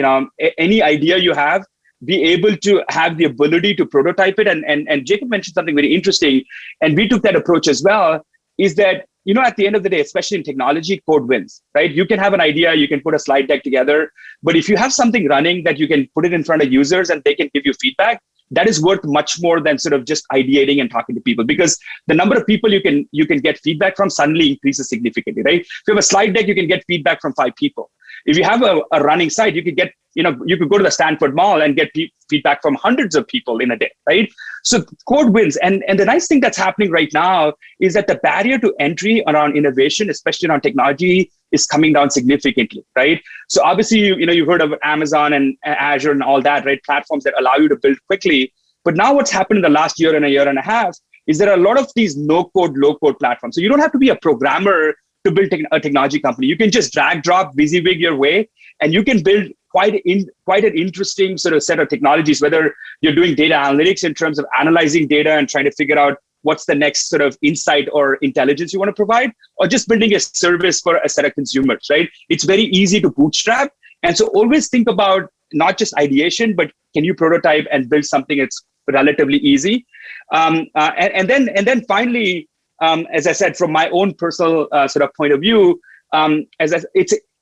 Speaker 6: any idea you have, be able to have the ability to prototype it. And Jacob mentioned something very interesting, and we took that approach as well, is that, at the end of the day, especially in technology, code wins, right? You can have an idea, you can put a slide deck together, but if you have something running that you can put it in front of users and they can give you feedback, that is worth much more than sort of just ideating and talking to people, because the number of people you can get feedback from suddenly increases significantly, right? If you have a slide deck, you can get feedback from 5 people. If you have a running site, you could get, you could go to the Stanford Mall and get feedback from hundreds of people in a day, right? So code wins. And the nice thing that's happening right now is that the barrier to entry around innovation, especially around technology, is coming down significantly, right? So obviously, you've heard of Amazon and Azure and all that, right? Platforms that allow you to build quickly. But now what's happened in the last year and a half is there are a lot of these no-code, low-code platforms. So you don't have to be a programmer to build a technology company. You can just drag, drop, WYSIWYG your way, and you can build quite an interesting sort of set of technologies, whether you're doing data analytics in terms of analyzing data and trying to figure out what's the next sort of insight or intelligence you want to provide, or just building a service for a set of consumers, right? It's very easy to bootstrap. And so always think about not just ideation, but can you prototype and build something that's relatively easy? And then finally, as I said, from my own personal sort of point of view,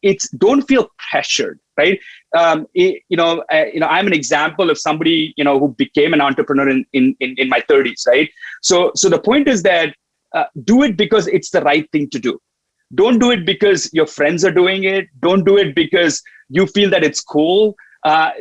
Speaker 6: it's don't feel pressured, right? I'm an example of somebody who became an entrepreneur in my 30s, right? So the point is that do it because it's the right thing to do. Don't do it because your friends are doing it. Don't do it because you feel that it's cool,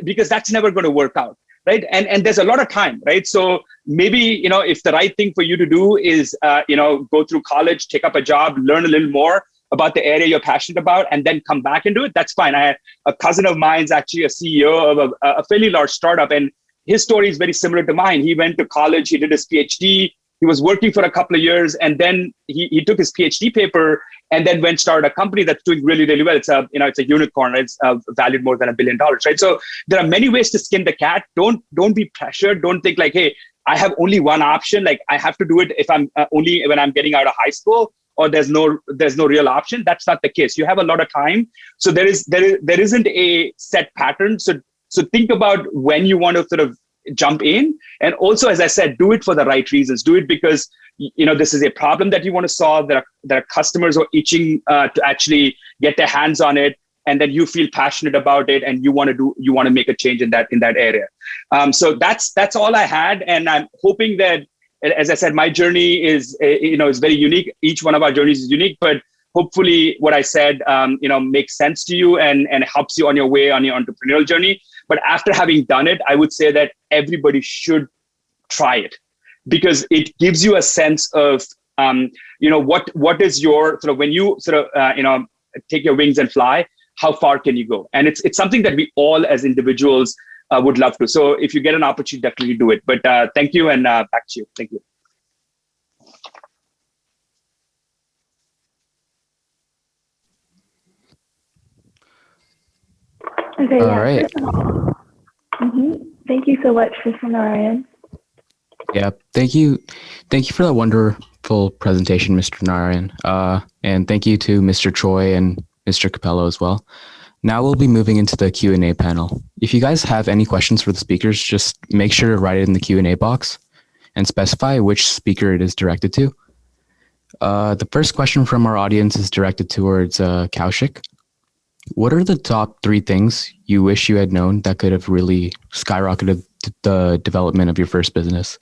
Speaker 6: because that's never going to work out, right? And there's a lot of time, right? So maybe, if the right thing for you to do is, go through college, take up a job, learn a little more about the area you're passionate about, and then come back and do it, that's fine. I had a cousin of mine's actually a CEO of a fairly large startup, and his story is very similar to mine. He went to college, he did his PhD, he was working for a couple of years, and then he took his PhD paper and then went started a company that's doing really, really well. It's a unicorn. It's valued more than $1 billion, right? So there are many ways to skin the cat. Don't be pressured. Don't think like, hey, I have only one option. Like I have to do it if I'm only when I'm getting out of high school, or there's no real option. That's not the case. You have a lot of time. So there isn't a set pattern. So think about when you want to sort of jump in. And also, as I said, do it for the right reasons. Do it because this is a problem that you want to solve. There are customers who are itching to actually get their hands on it, and then you feel passionate about it, and you want to make a change in that area. So that's all I had, and I'm hoping that as I said, my journey is, is very unique. Each one of our journeys is unique, but hopefully what I said, makes sense to you and helps you on your way on your entrepreneurial journey. But after having done it, I would say that everybody should try it, because it gives you a sense of, what is your sort of, when you sort of, take your wings and fly, how far can you go? And it's something that we all as individuals would love to. So if you get an opportunity, definitely do it. But thank you, and back to you. Thank you.
Speaker 1: Okay,
Speaker 7: All
Speaker 1: yeah.
Speaker 7: right.
Speaker 1: Thank you so much, Mr. Narayan.
Speaker 7: Yeah, thank you for that wonderful presentation, Mr. Narayan. And thank you to Mr. Choi and Mr. Cappello as well. Now we'll be moving into the Q&A panel. If you guys have any questions for the speakers, just make sure to write it in the Q&A box and specify which speaker it is directed to. The first question from our audience is directed towards Kaushik. What are the top 3 things you wish you had known that could have really skyrocketed the development of your first business?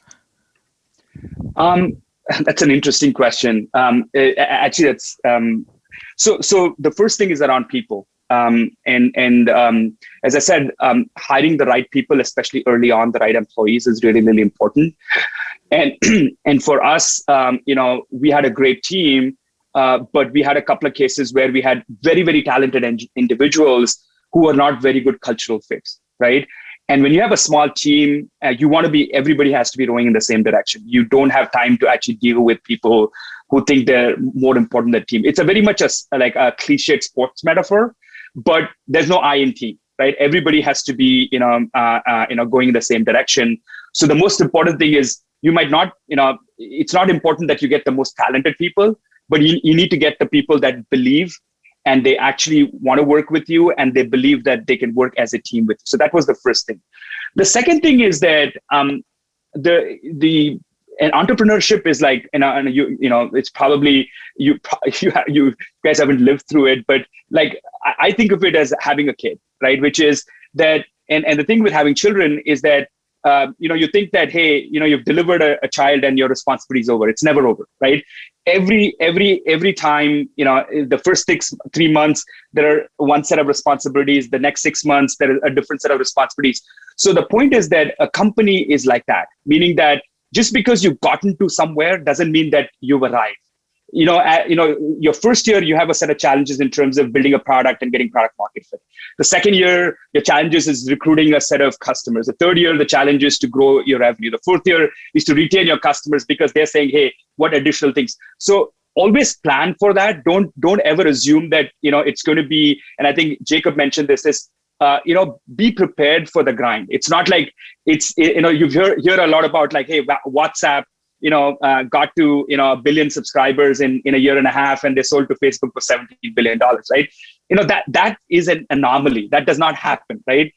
Speaker 6: That's an interesting question. Actually, that's so the first thing is around people. As I said, hiring the right people, especially early on, the right employees, is really, really important. And for us, we had a great team, but we had a couple of cases where we had very, very talented individuals who are not very good cultural fits, right? And when you have a small team, everybody has to be rowing in the same direction. You don't have time to actually deal with people who think they're more important than team. It's a very much like a cliched sports metaphor, but there's no I in team, right? Everybody has to be, going in the same direction. So the most important thing is you might not, it's not important that you get the most talented people, but you need to get the people that believe and they actually want to work with you and they believe that they can work as a team with you. So that was the first thing. The second thing is that and entrepreneurship is like, it's probably you guys haven't lived through it, but like I think of it as having a kid, right? Which is that, and the thing with having children is that you think that, hey, you've delivered a child and your responsibility is over. It's never over, right? Every time, the first 3 months, there are one set of responsibilities. The next 6 months, there is a different set of responsibilities. So the point is that a company is like that, meaning that just because you've gotten to somewhere doesn't mean that you've arrived. Your first year, you have a set of challenges in terms of building a product and getting product market fit. The second year, your challenges is recruiting a set of customers. The third year, the challenge is to grow your revenue. The fourth year is to retain your customers because they're saying, hey, what additional things? So always plan for that. Don't ever assume that, it's going to be, and I think Jacob mentioned this, be prepared for the grind. It's not like you hear a lot about like, hey, WhatsApp, got to, 1 billion subscribers in a year and a half, and they sold to Facebook for $17 billion, right? That is an anomaly. That does not happen, right?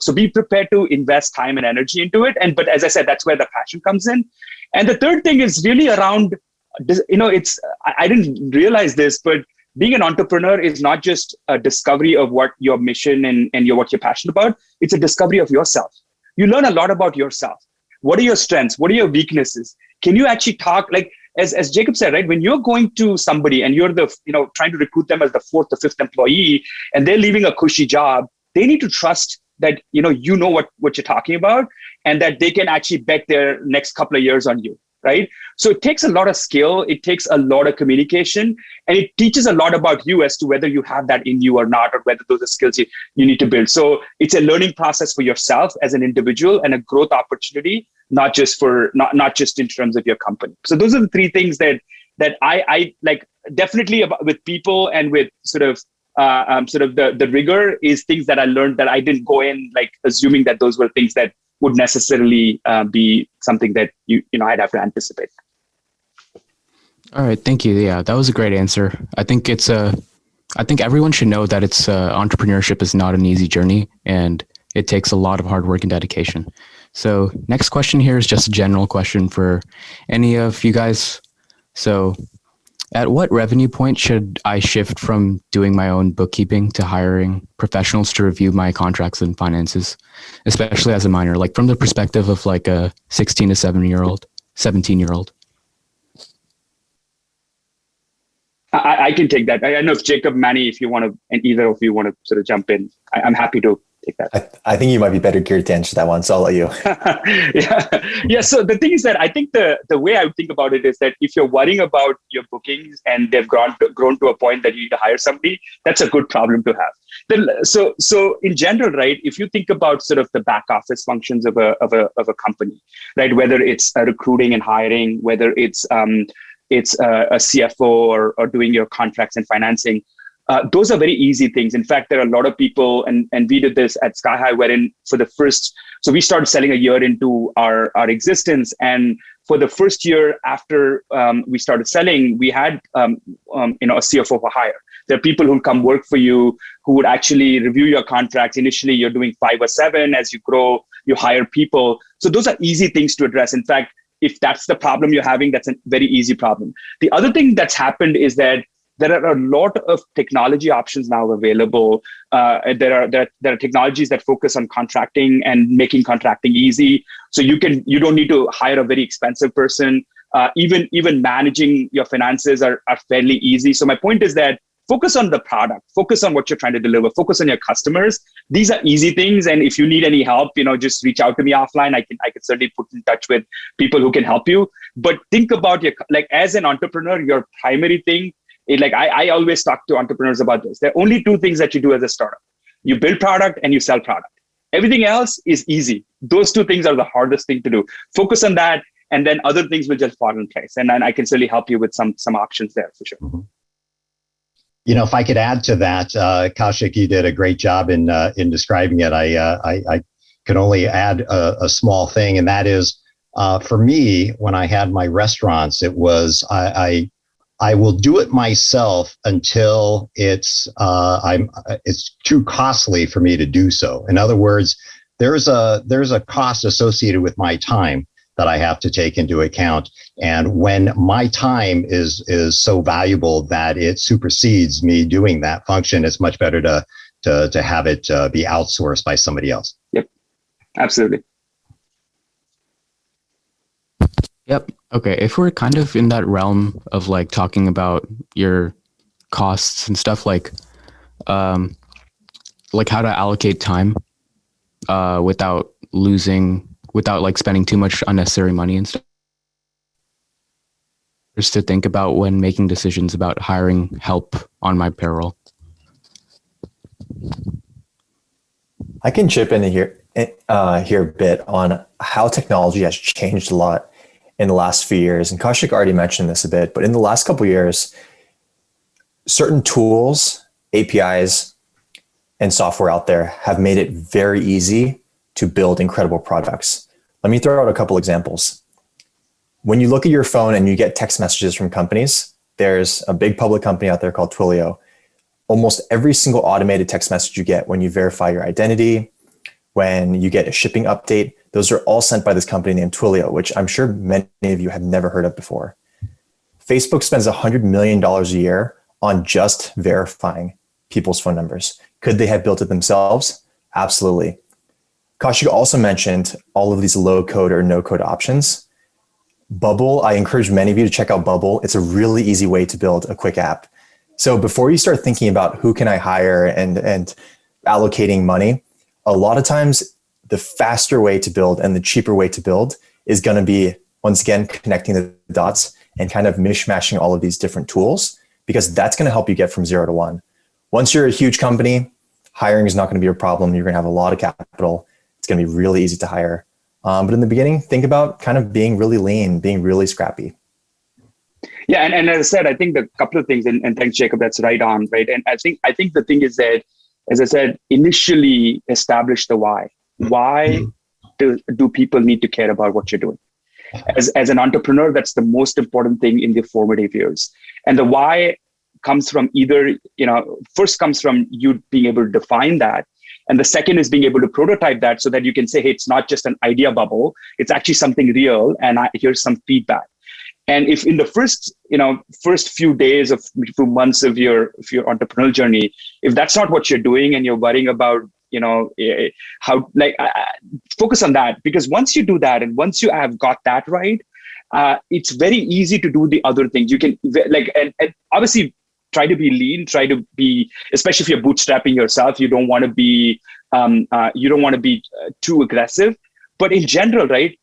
Speaker 6: So be prepared to invest time and energy into it. But as I said, that's where the passion comes in. And the third thing is really around, I didn't realize this, but being an entrepreneur is not just a discovery of what your mission and what you're passionate about. It's a discovery of yourself. You learn a lot about yourself. What are your strengths? What are your weaknesses? Can you actually talk, like, as Jacob said, right? When you're going to somebody and you're trying to recruit them as the 4th or 5th employee, and they're leaving a cushy job, they need to trust that, you know what you're talking about, and that they can actually bet their next couple of years on you, right? So it takes a lot of skill. It takes a lot of communication, and it teaches a lot about you as to whether you have that in you or not, or whether those are skills you need to build. So it's a learning process for yourself as an individual and a growth opportunity, not just in terms of your company. So those are the 3 things that I like, definitely with people and with sort of the rigor is things that I learned that I didn't go in like assuming that those were things that would necessarily be something that I'd have to anticipate.
Speaker 7: All right, thank you. Yeah, that was a great answer. I think everyone should know that entrepreneurship is not an easy journey, and it takes a lot of hard work and dedication. So next question here is just a general question for any of you guys. So at what revenue point should I shift from doing my own bookkeeping to hiring professionals to review my contracts and finances, especially as a minor, like from the perspective of like a 16 to 17-year-old? 17-year-old?
Speaker 6: I can take that. I don't know if Jacob, Manny, if you want to, and either of you want to sort of jump in, I'm happy to take that.
Speaker 5: I think you might be better geared to answer that one, so I'll let you.
Speaker 6: Yeah. So the thing is that I think the way I would think about it is that if you're worrying about your bookings and they've grown to a point that you need to hire somebody, that's a good problem to have. So in general, right, if you think about sort of the back office functions of a company, right, whether it's recruiting and hiring, whether it's a CFO or doing your contracts and financing, those are very easy things. In fact, there are a lot of people, and we did this at Skyhigh, wherein so we started selling a year into our existence. And for the first year after we started selling, we had a CFO for hire. There are people who come work for you who would actually review your contracts. Initially, you're doing 5 or 7. As you grow, you hire people. So those are easy things to address. In fact, if that's the problem you're having, that's a very easy problem. The other thing that's happened is that there are a lot of technology options now available. There are technologies that focus on contracting and making contracting easy. So you don't need to hire a very expensive person. Even managing your finances are fairly easy. So my point is that focus on the product, focus on what you're trying to deliver, focus on your customers. These are easy things. And if you need any help, just reach out to me offline. I can certainly put in touch with people who can help you. But think about as an entrepreneur, your primary thing is I always talk to entrepreneurs about this. There are only 2 things that you do as a startup. You build product and you sell product. Everything else is easy. Those 2 things are the hardest thing to do. Focus on that, and then other things will just fall in place. And then I can certainly help you with some options there for sure.
Speaker 4: Mm-hmm. If I could add to that, Kaushik, you did a great job in describing it. I could only add a small thing, and that is, for me, when I had my restaurants, it was I will do it myself until it's too costly for me to do so. In other words, there's a cost associated with my time that I have to take into account. And when my time is so valuable that it supersedes me doing that function, it's much better to have it be outsourced by somebody else.
Speaker 6: Yep, absolutely.
Speaker 7: Yep. Okay. If we're kind of in that realm of talking about your costs and stuff, how to allocate time without spending too much unnecessary money and stuff. Just to think about when making decisions about hiring help on my payroll.
Speaker 5: I can chip in here a bit on how technology has changed a lot in the last few years. And Kaushik already mentioned this a bit, but in the last couple of years, certain tools, APIs, and software out there have made it very easy to build incredible products. Let me throw out a couple examples. When you look at your phone and you get text messages from companies, there's a big public company out there called Twilio. Almost every single automated text message you get when you verify your identity, when you get a shipping update, those are all sent by this company named Twilio, which I'm sure many of you have never heard of before. Facebook spends $100 million a year on just verifying people's phone numbers. Could they have built it themselves? Absolutely. Kaushik also mentioned all of these low code or no code options. Bubble, I encourage many of you to check out Bubble. It's a really easy way to build a quick app. So before you start thinking about who can I hire and allocating money, a lot of times the faster way to build and the cheaper way to build is going to be, once again, connecting the dots and kind of mishmashing all of these different tools, because that's going to help you get from 0 to 1. Once you're a huge company, hiring is not going to be a problem. You're going to have a lot of capital. It's going to be really easy to hire. But in the beginning, think about kind of being really lean, being really scrappy.
Speaker 6: Yeah, and as I said, I think the couple of things, and thanks, Jacob, that's right on, right? And I think the thing is that, as I said, initially establish the why. Why do people need to care about what you're doing? As an entrepreneur, that's the most important thing in the formative years. And the why comes from first comes from you being able to define that. And the second is being able to prototype that so that you can say, hey, it's not just an idea bubble, it's actually something real. And here's some feedback. And if in the first few days of few months of your entrepreneurial journey, if that's not what you're doing and you're worrying about, focus on that, because once you do that and once you have got that right, it's very easy to do the other things. You can and obviously try to be lean, try to be, especially if you're bootstrapping yourself, you don't want to be too aggressive. But in general, right,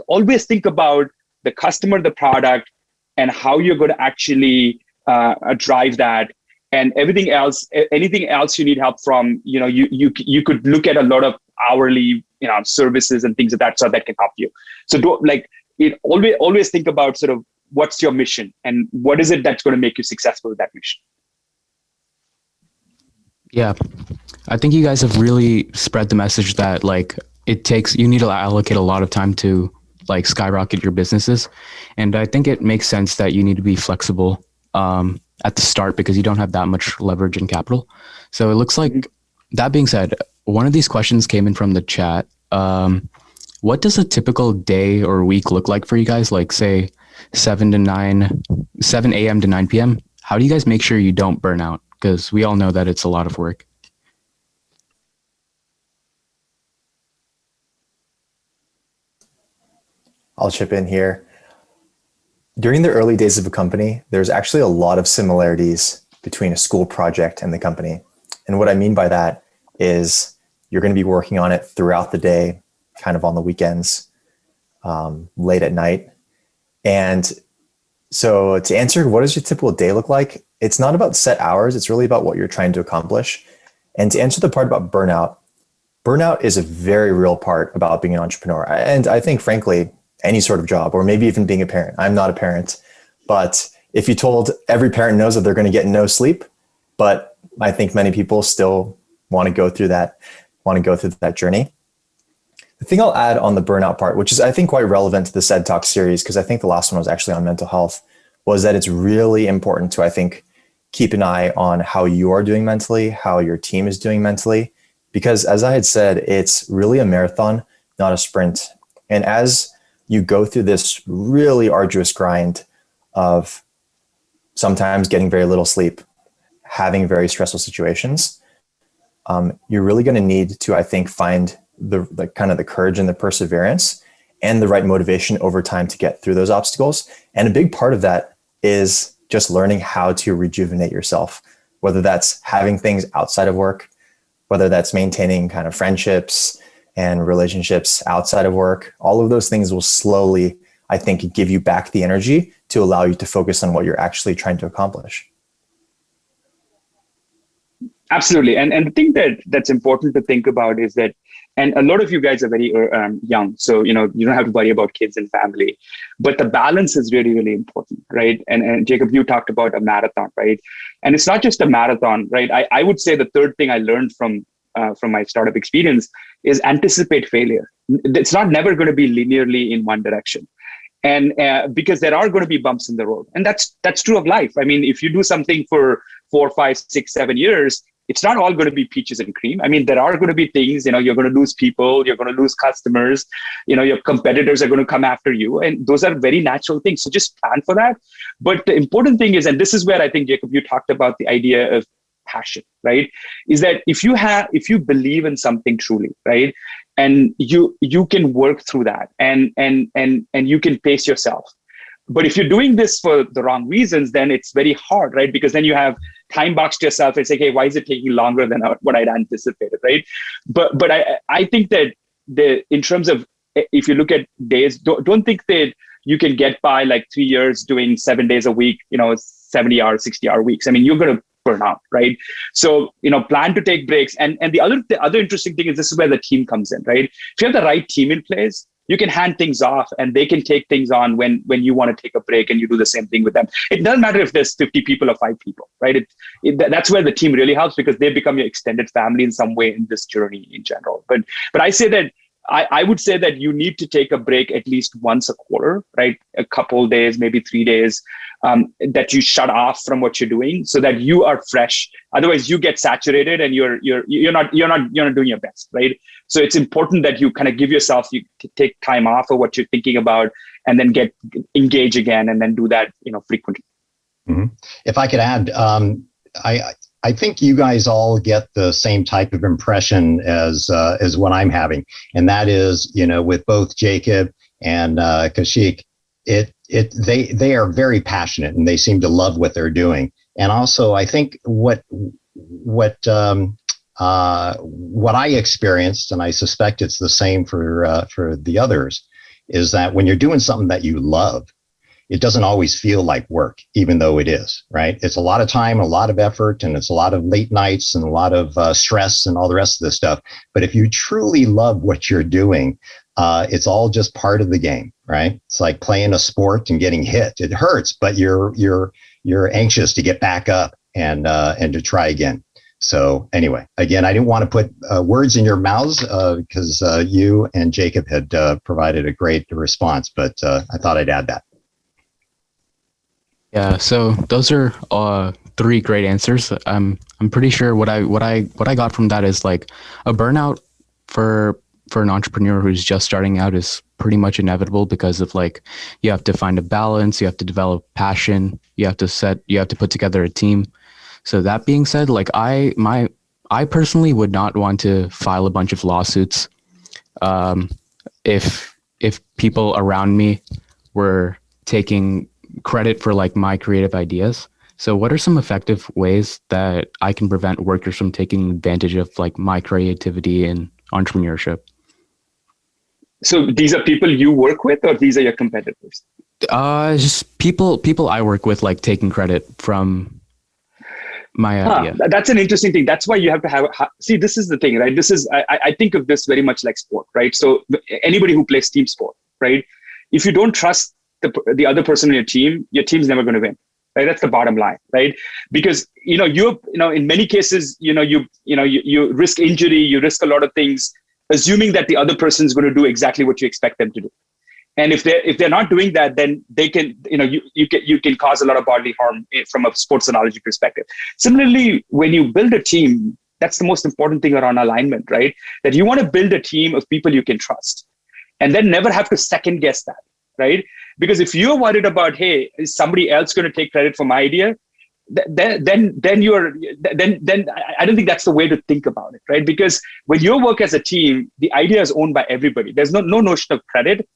Speaker 6: always think about the customer, the product, and how you're going to actually drive that. And everything else, anything else you need help from, you could look at a lot of hourly, services and things of that sort that can help you. So always think about sort of what's your mission and what is it that's going to make you successful with that mission.
Speaker 7: Yeah, I think you guys have really spread the message that you need to allocate a lot of time to skyrocket your businesses. And I think it makes sense that you need to be flexible at the start because you don't have that much leverage in capital. So it looks like, that being said, one of these questions came in from the chat. What does a typical day or week look like for you guys? Like say 7 a.m. to 9 p.m. How do you guys make sure you don't burn out? Because we all know that it's a lot of work.
Speaker 5: I'll chip in here. During the early days of a company, there's actually a lot of similarities between a school project and the company. And what I mean by that is you're going to be working on it throughout the day, kind of on the weekends, late at night. And so to answer, what does your typical day look like? It's not about set hours. It's really about what you're trying to accomplish. And to answer the part about burnout is a very real part about being an entrepreneur. And I think, frankly, any sort of job, or maybe even being a parent. I'm not a parent, but if you told every parent knows that they're going to get no sleep, but I think many people still want to go through that journey. The thing I'll add on the burnout part, which is I think quite relevant to the SED Talk series, because I think the last one was actually on mental health, was that it's really important to, I think, keep an eye on how you are doing mentally, how your team is doing mentally, because as I had said, it's really a marathon, not a sprint. And as you go through this really arduous grind of sometimes getting very little sleep, having very stressful situations, you're really going to need to, I think, find the kind of the courage and the perseverance and the right motivation over time to get through those obstacles. And a big part of that is just learning how to rejuvenate yourself, whether that's having things outside of work, whether that's maintaining kind of friendships and relationships outside of work. All of those things will slowly, I think, give you back the energy to allow you to focus on what you're actually trying to accomplish.
Speaker 6: Absolutely. And the thing that's important to think about is that, and a lot of you guys are very young, so you don't have to worry about kids and family, but the balance is really, really important, right? And Jacob, you talked about a marathon, right? And it's not just a marathon, right? I would say the third thing I learned from my startup experience is anticipate failure. It's not never going to be linearly in one direction. And because there are going to be bumps in the road. And that's true of life. I mean, if you do something for 4, 5, 6, 7 years, it's not all going to be peaches and cream. I mean, there are going to be things, you're going to lose people, you're going to lose customers, your competitors are going to come after you. And those are very natural things. So just plan for that. But the important thing is, and this is where I think, Jacob, you talked about the idea of passion, right? Is that if you believe in something truly, right? And you can work through that and you can pace yourself. But if you're doing this for the wrong reasons, then it's very hard, right? Because then you have time boxed yourself and say, hey, why is it taking longer than what I'd anticipated, right? But I think that in terms of, if you look at days, don't think that you can get by like 3 years doing 7 days a week, 70-hour, 60-hour weeks. I mean, you're going to burn out, right? So, plan to take breaks. And the other interesting thing is this is where the team comes in, right? If you have the right team in place, you can hand things off and they can take things on when you want to take a break, and you do the same thing with them. It doesn't matter if there's 50 people or 5 people, right? That's where the team really helps, because they become your extended family in some way in this journey in general. But I say that I would say that you need to take a break at least once a quarter, right? A couple days, maybe 3 days, that you shut off from what you're doing so that you are fresh. Otherwise, you get saturated and you're not doing your best, right? So it's important that you kind of give yourself, you take time off of what you're thinking about, and then engage again, and then do that, frequently.
Speaker 4: Mm-hmm. If I could add, I think you guys all get the same type of impression as what I'm having, and that is, with both Jacob and Kaushik, they are very passionate and they seem to love what they're doing. And also, I think what I experienced, and I suspect it's the same for the others, is that when you're doing something that you love, it doesn't always feel like work, even though it is, right? It's a lot of time, a lot of effort, and it's a lot of late nights and a lot of stress and all the rest of this stuff. But if you truly love what you're doing, it's all just part of the game, right? It's like playing a sport and getting hit. It hurts, but you're anxious to get back up and to try again. So anyway, again, I didn't want to put words in your mouths because you and Jacob had provided a great response, but I thought I'd add that.
Speaker 7: Yeah, so those are 3 great answers. I'm pretty sure what I got from that is like a burnout for an entrepreneur who's just starting out is pretty much inevitable because of like you have to find a balance, you have to develop passion, you have to put together a team. So that being said, like I personally would not want to file a bunch of lawsuits if people around me were taking credit for like my creative ideas. So what are some effective ways that I can prevent workers from taking advantage of like my creativity and entrepreneurship?
Speaker 6: So these are people you work with, or these are your competitors?
Speaker 7: Just people I work with, like taking credit from my idea.
Speaker 6: That's an interesting thing. That's why you have to see, this is the thing, right? I think of this very much like sport, right? So anybody who plays team sport, right? If you don't trust the other person in your team's never going to win, right? That's the bottom line, right? Because in many cases, you risk injury, you risk a lot of things, assuming that the other person is going to do exactly what you expect them to do. And if they're not doing that, then they can, you can cause a lot of bodily harm from a sports analogy perspective. Similarly, when you build a team, that's the most important thing around alignment, right? That you want to build a team of people you can trust, and then never have to second guess that, right? Because if you're worried about, hey, is somebody else going to take credit for my idea? Then I don't think that's the way to think about it, right? Because when you work as a team, the idea is owned by everybody. There's no notion of credit.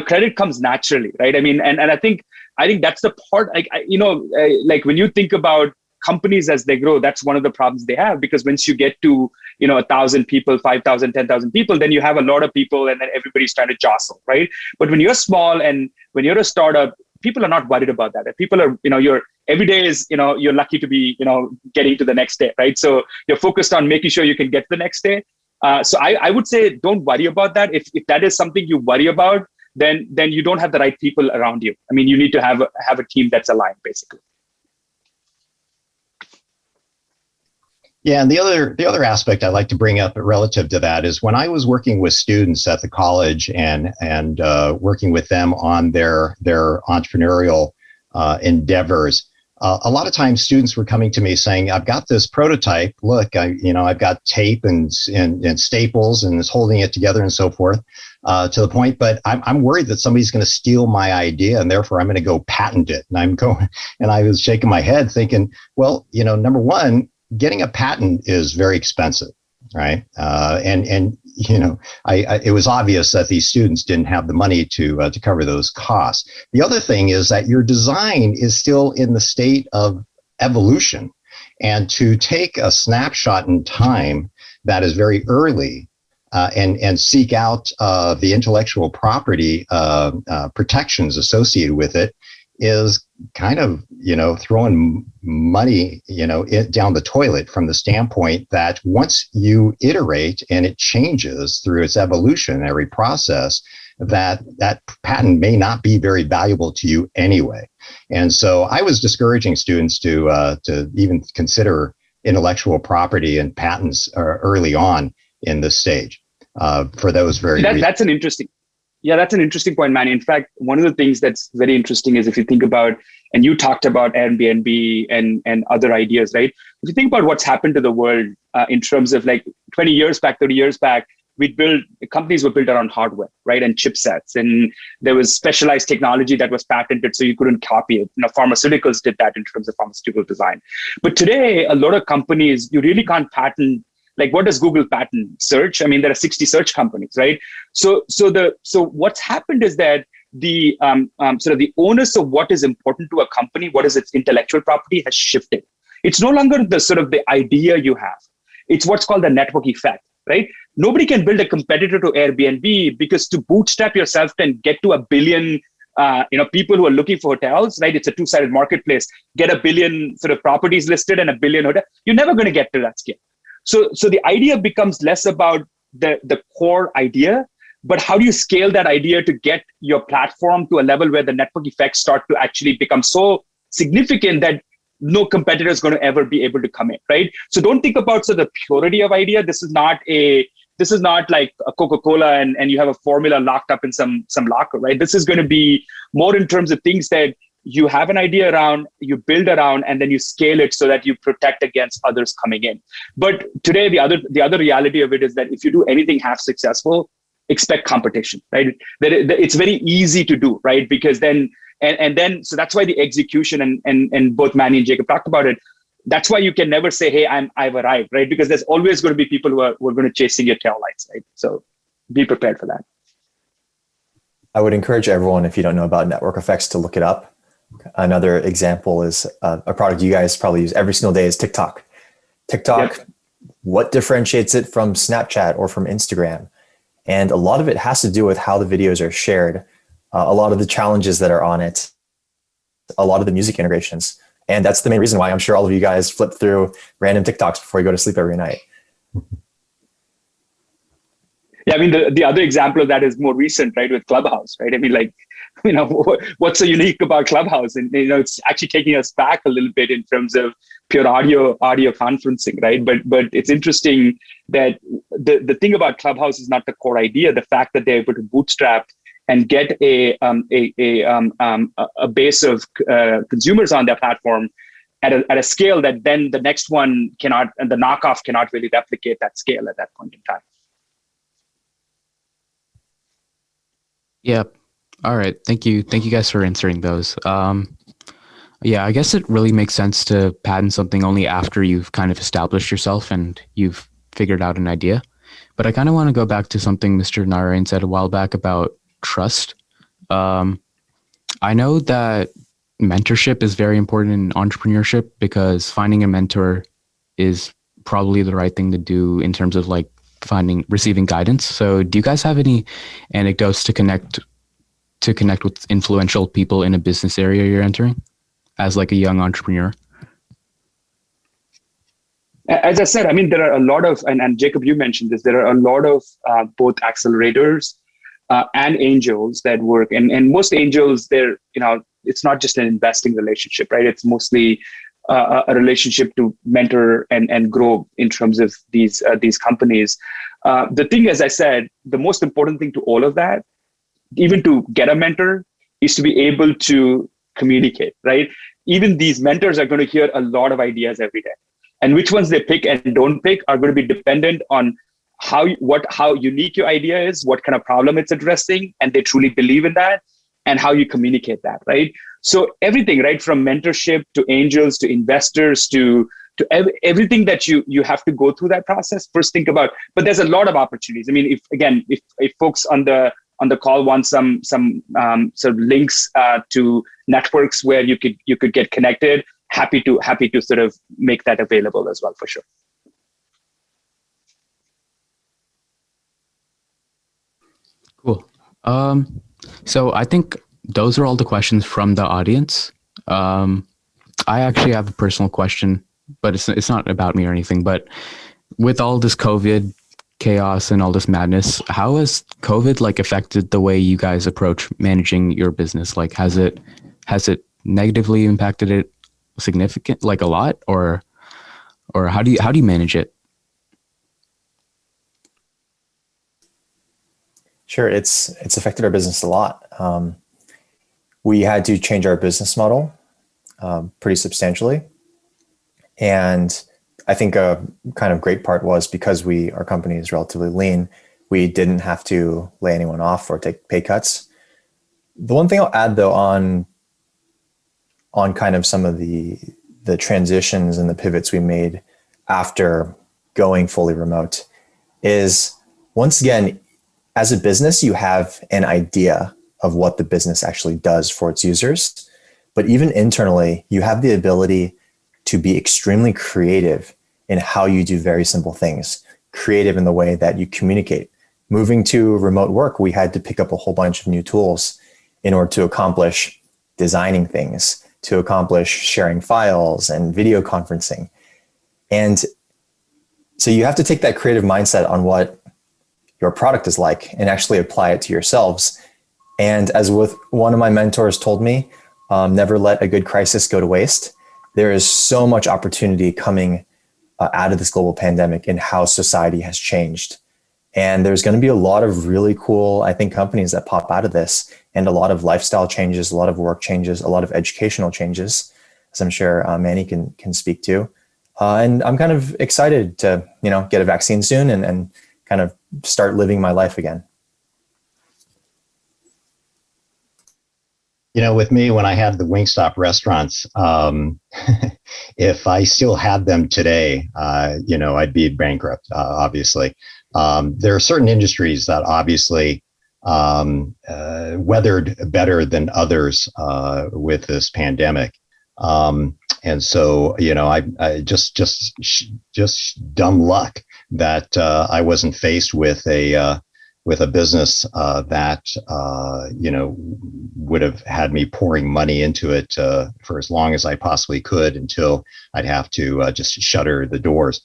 Speaker 6: Credit comes naturally, right? I mean, and I think that's the part. Like when you think about companies as they grow, that's one of the problems they have, because once you get to 1,000 people, 5,000, 10,000 people, then you have a lot of people, and then everybody's trying to jostle, right? But when you're small and when you're a startup, people are not worried about that. People are, your every day is, you're lucky to be, getting to the next day, right? So you're focused on making sure you can get to the next day. So I would say don't worry about that. If that is something you worry about, then you don't have the right people around you. I mean, you need to have a team that's aligned, basically.
Speaker 4: Yeah, and the other aspect I'd like to bring up relative to that is when I was working with students at the college and working with them on their entrepreneurial endeavors. A lot of times students were coming to me saying, I've got this prototype. Look, I've got tape and staples and is holding it together and so forth to the point, but I'm worried that somebody's going to steal my idea and therefore I'm going to go patent it. And I was shaking my head thinking, well, number one, getting a patent is very expensive, right? It was obvious that these students didn't have the money to cover those costs. The other thing is that your design is still in the state of evolution, and to take a snapshot in time that is very early and seek out the intellectual property protections associated with it is kind of, throwing money, down the toilet, from the standpoint that once you iterate and it changes through its evolutionary process, that patent may not be very valuable to you anyway. And so I was discouraging students to even consider intellectual property and patents early on in this stage for those very reasons.
Speaker 6: That's an interesting point, Manny. In fact, one of the things that's very interesting is if you think about, and you talked about Airbnb and other ideas, right? If you think about what's happened to the world in terms of like 20 years back, 30 years back, companies were built around hardware, right? And chipsets. And there was specialized technology that was patented, so you couldn't copy it. Pharmaceuticals did that in terms of pharmaceutical design. But today, a lot of companies, you really can't patent. Like, what does Google patent? Search? I mean, there are 60 search companies, right? So what's happened is that sort of the onus of what is important to a company, what is its intellectual property, has shifted. It's no longer the sort of the idea you have. It's what's called the network effect, right? Nobody can build a competitor to Airbnb, because to bootstrap yourself and get to a billion people who are looking for hotels, right? It's a two-sided marketplace. Get a billion sort of properties listed and a billion hotels. You're never going to get to that scale. So the idea becomes less about the core idea, but how do you scale that idea to get your platform to a level where the network effects start to actually become so significant that no competitor is going to ever be able to come in, right? So don't think about the purity of idea. This is not like a Coca-Cola and you have a formula locked up in some locker, right? This is going to be more in terms of things that you have an idea around, you build around, and then you scale it so that you protect against others coming in. But today, the other reality of it is that if you do anything half successful, expect competition, right? It's very easy to do, right? Because then, so that's why the execution and both Manny and Jacob talked about it. That's why you can never say, hey, I've arrived, right? Because there's always going to be people who are going to chasing your taillights, right? So be prepared for that.
Speaker 5: I would encourage everyone, if you don't know about network effects, to look it up. Another example is a product you guys probably use every single day is TikTok. Yep. What differentiates it from Snapchat or from Instagram? And a lot of it has to do with how the videos are shared, a lot of the challenges that are on it, a lot of the music integrations. And that's the main reason why I'm sure all of you guys flip through random TikToks before you go to sleep every night.
Speaker 6: Yeah, I mean, the other example of that is more recent, right, with Clubhouse, right? I mean, what's so unique about Clubhouse? And, it's actually taking us back a little bit in terms of pure audio conferencing, right? But it's interesting that the thing about Clubhouse is not the core idea. The fact that they're able to bootstrap and get a base of consumers on their platform at a scale that then the next one cannot, and the knockoff cannot really replicate that scale at that point in time.
Speaker 7: Yeah. All right. Thank you. Thank you guys for answering those. Yeah, I guess it really makes sense to patent something only after you've kind of established yourself and you've figured out an idea. But I kind of want to go back to something Mr. Narayan said a while back about trust. I know that mentorship is very important in entrepreneurship because finding a mentor is probably the right thing to do in terms of receiving guidance. So do you guys have any anecdotes to connect with influential people in a business area you're entering as a young entrepreneur?
Speaker 6: As I said, I mean, there are a lot of, and Jacob, you mentioned this, there are a lot of both accelerators and angels that work. And most angels, it's not just an investing relationship, right? It's mostly a relationship to mentor and grow in terms of these companies. The thing, as I said, the most important thing to all of that, even to get a mentor, is to be able to communicate, right? Even these mentors are going to hear a lot of ideas every day. And which ones they pick and don't pick are going to be dependent on how unique your idea is, what kind of problem it's addressing, and they truly believe in that, and how you communicate that, right? So everything, right, from mentorship to angels to investors to everything that you have to go through that process. First, think about. But there's a lot of opportunities. I mean, if folks on the call want some sort of links to networks where you could get connected, happy to sort of make that available as well, for sure.
Speaker 7: Cool. So I think those are all the questions from the audience. I actually have a personal question, but it's not about me or anything. But with all this COVID chaos and all this madness, how has COVID affected the way you guys approach managing your business? Has it negatively impacted it significant, a lot, or how do you manage it?
Speaker 5: Sure, it's affected our business a lot. We had to change our business model pretty substantially, and I think a kind of great part was because our company is relatively lean, we didn't have to lay anyone off or take pay cuts. The one thing I'll add, though, on kind of some of the transitions and the pivots we made after going fully remote is, once again, as a business, you have an idea of what the business actually does for its users. But even internally, you have the ability to be extremely creative in how you do very simple things, creative in the way that you communicate. Moving to remote work, we had to pick up a whole bunch of new tools in order to accomplish designing things, to accomplish sharing files and video conferencing. And so you have to take that creative mindset on what your product is like and actually apply it to yourselves. And as with one of my mentors told me, never let a good crisis go to waste. There is so much opportunity coming out of this global pandemic in how society has changed. And there's going to be a lot of really cool, I think, companies that pop out of this, and a lot of lifestyle changes, a lot of work changes, a lot of educational changes, as I'm sure Manny can speak to. And I'm kind of excited to, get a vaccine soon and kind of start living my life again.
Speaker 4: With me, when I had the Wingstop restaurants, if I still had them today, I'd be bankrupt, obviously. There are certain industries that obviously weathered better than others with this pandemic. And so, I just dumb luck that I wasn't faced with a business that, would have had me pouring money into it for as long as I possibly could until I'd have to just shutter the doors.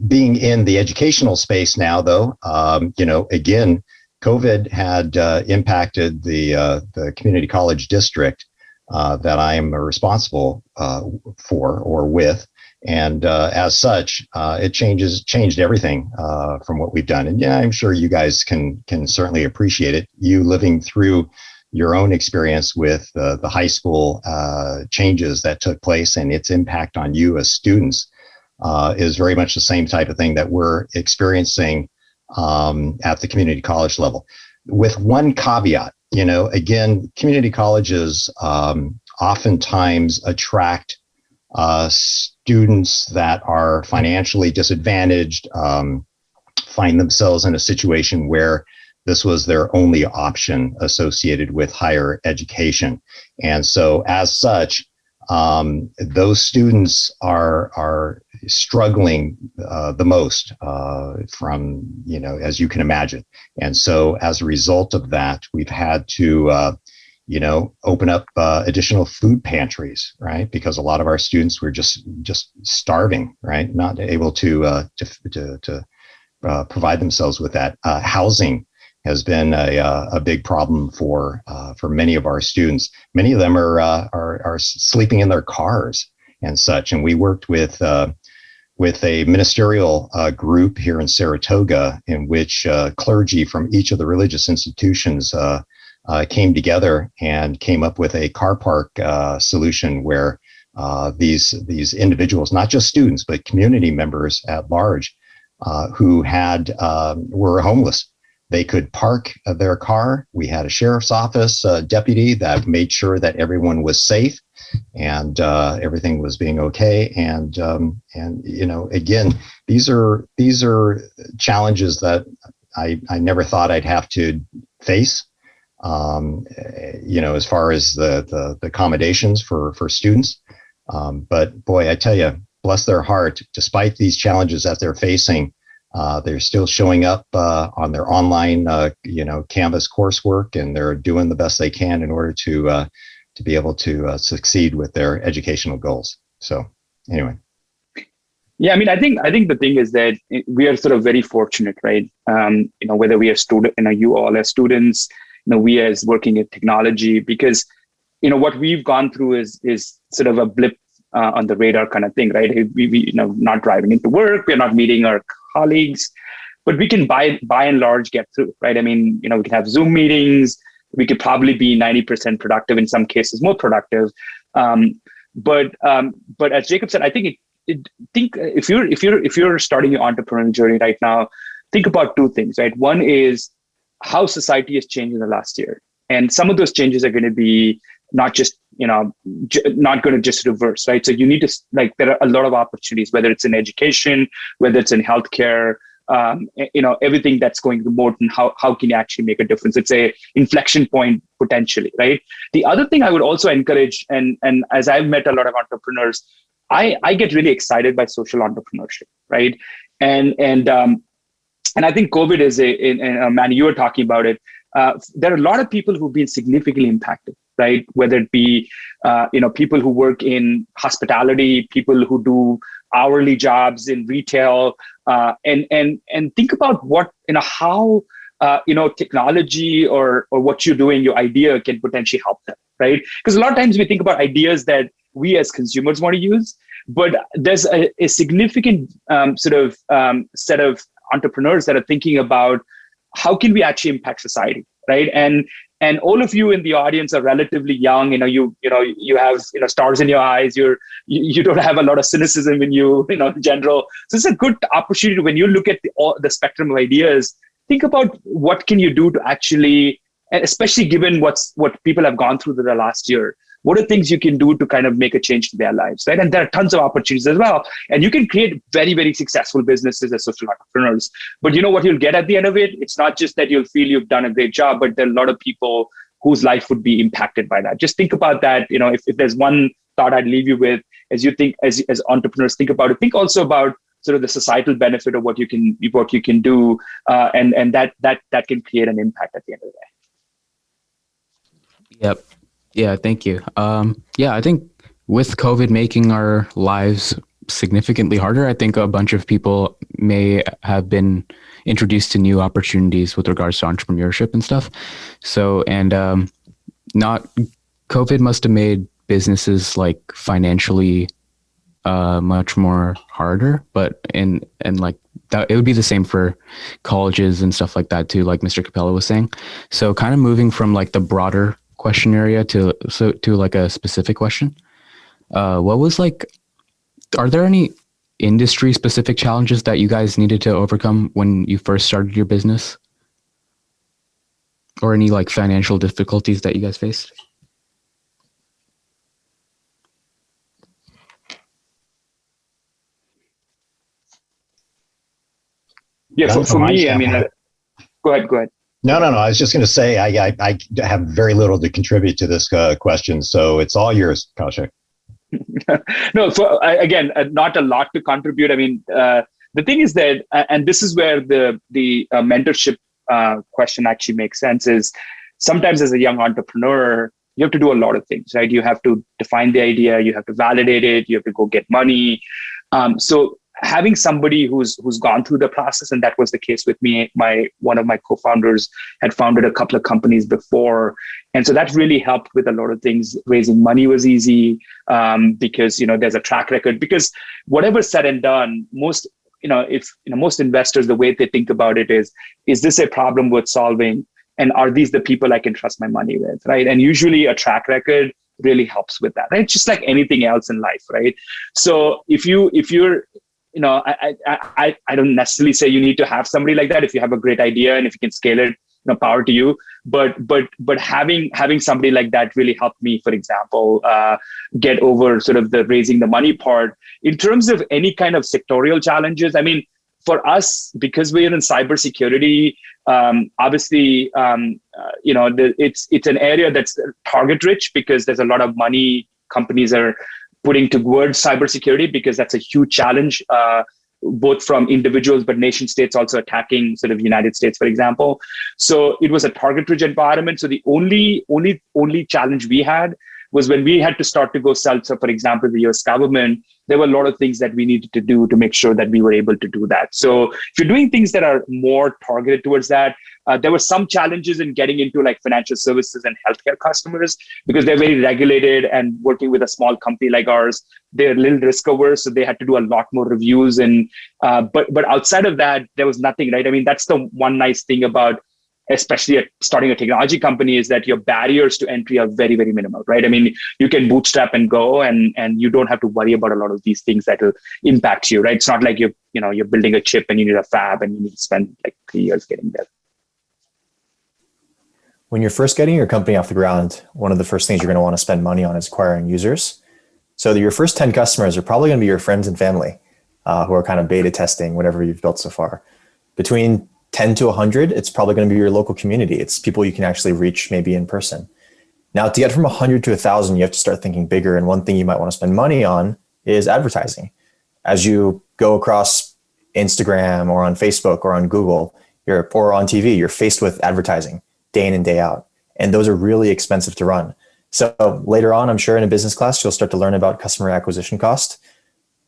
Speaker 4: Being in the educational space now, though, again, COVID had impacted the community college district that I am responsible for or with. And as such, it changed everything from what we've done. And yeah, I'm sure you guys can certainly appreciate it. You living through your own experience with the high school changes that took place and its impact on you as students is very much the same type of thing that we're experiencing at the community college level. With one caveat, again, community colleges oftentimes attract students that are financially disadvantaged, find themselves in a situation where this was their only option associated with higher education. And so as such, those students are struggling the most from, as you can imagine. And so as a result of that, we've had to open up additional food pantries, right? Because a lot of our students were just starving, right? Not able to provide themselves with that. Housing has been a big problem for many of our students. Many of them are sleeping in their cars and such. And we worked with a ministerial group here in Saratoga, in which clergy from each of the religious institutions came together and came up with a car park solution where these individuals, not just students, but community members at large, who were homeless, they could park their car. We had a sheriff's office deputy that made sure that everyone was safe and everything was being okay. And again, these are challenges that I never thought I'd have to face. As far as the accommodations for students. But boy, I tell you, bless their heart, despite these challenges that they're facing, they're still showing up on their online, Canvas coursework, and they're doing the best they can in order to be able to succeed with their educational goals. So anyway.
Speaker 6: Yeah, I think the thing is that we are sort of very fortunate, right? Whether we are student, you all as students, we as working in technology, because what we've gone through is sort of a blip on the radar kind of thing, right? We not driving into work, we're not meeting our colleagues, but we can by and large get through, right? we can have Zoom meetings, we could probably be 90% productive, in some cases more productive. But as Jacob said, I think if you're starting your entrepreneurial journey right now, think about two things, right? One is how society has changed in the last year. And some of those changes are going to be not just, not going to just reverse, right? So you need to, there are a lot of opportunities, whether it's in education, whether it's in healthcare, everything that's going remote, and how can you actually make a difference? It's a inflection point potentially, right? The other thing I would also encourage, and as I've met a lot of entrepreneurs, I get really excited by social entrepreneurship, right? And I think COVID is Manny, you were talking about it. There are a lot of people who've been significantly impacted, right? Whether it be, people who work in hospitality, people who do hourly jobs in retail, and think about how technology or what you're doing, your idea can potentially help them, right? Because a lot of times we think about ideas that we as consumers want to use, but there's a significant set of entrepreneurs that are thinking about how can we actually impact society, right? And all of you in the audience are relatively young. You have stars in your eyes. You don't have a lot of cynicism in you, in general. So it's a good opportunity when you look at the spectrum of ideas. Think about what can you do to actually, and especially given what people have gone through the last year. What are things you can do to kind of make a change to their lives, right? And there are tons of opportunities as well. And you can create very, very successful businesses as social entrepreneurs. But you know what you'll get at the end of it? It's not just that you'll feel you've done a great job, but there are a lot of people whose life would be impacted by that. Just think about that. If there's one thought I'd leave you with, as you think, as entrepreneurs think about it, think also about sort of the societal benefit of what you can do, and that can create an impact at the end of the day.
Speaker 7: Yep. Yeah, thank you. I think with COVID making our lives significantly harder, I think a bunch of people may have been introduced to new opportunities with regards to entrepreneurship and stuff. So, COVID must have made businesses like financially much more harder, but and like that, it would be the same for colleges and stuff like that too, like Mr. Cappello was saying. So kind of moving from like the broader question area to like a specific question. Are there any industry specific challenges that you guys needed to overcome when you first started your business? Or any like financial difficulties that you guys faced?
Speaker 6: Yeah, for me, I mean, go ahead.
Speaker 4: No. I was just going to say I have very little to contribute to this question, so it's all yours, Kaushik.
Speaker 6: No, again, not a lot to contribute. I mean, the thing is that, and this is where the mentorship question actually makes sense, is sometimes as a young entrepreneur, you have to do a lot of things, right? You have to define the idea, you have to validate it, you have to go get money. So having somebody who's gone through the process, and that was the case with me. One of my co-founders had founded a couple of companies before, and so that really helped with a lot of things. Raising money was easy because there's a track record. Because whatever's said and done, most investors, the way they think about it is this a problem worth solving, and are these the people I can trust my money with, right? And usually a track record really helps with that, right? Just like anything else in life, right? So if you're I don't necessarily say you need to have somebody like that. If you have a great idea and if you can scale it, power to you. But having somebody like that really helped me, for example, get over sort of the raising the money part. In terms of any kind of sectorial challenges, I mean, for us, because we're in cybersecurity, obviously, it's an area that's target rich because there's a lot of money companies are putting towards cybersecurity, because that's a huge challenge, both from individuals, but nation states also attacking sort of United States, for example. So it was a target-rich environment. So the only challenge we had was when we had to start to go sell. So for example, the US government, there were a lot of things that we needed to do to make sure that we were able to do that. So if you're doing things that are more targeted towards that, there were some challenges in getting into like financial services and healthcare customers, because they're very regulated, and working with a small company like ours, they're a little risk averse. So they had to do a lot more reviews. And but outside of that, there was nothing, right? I mean, that's the one nice thing about especially starting a technology company, is that your barriers to entry are very, very minimal, right? I mean, you can bootstrap and go, and you don't have to worry about a lot of these things that will impact you, right? It's not like you're building a chip and you need a fab and you need to spend like 3 years getting there.
Speaker 5: When you're first getting your company off the ground, one of the first things you're going to want to spend money on is acquiring users. So your first 10 customers are probably going to be your friends and family who are kind of beta testing whatever you've built so far. Between 10 to 100, it's probably going to be your local community. It's people you can actually reach maybe in person. Now, to get from 100 to 1,000, you have to start thinking bigger. And one thing you might want to spend money on is advertising. As you go across Instagram or on Facebook or on Google or on TV, you're faced with advertising day in and day out. And those are really expensive to run. So later on, I'm sure in a business class, you'll start to learn about customer acquisition cost.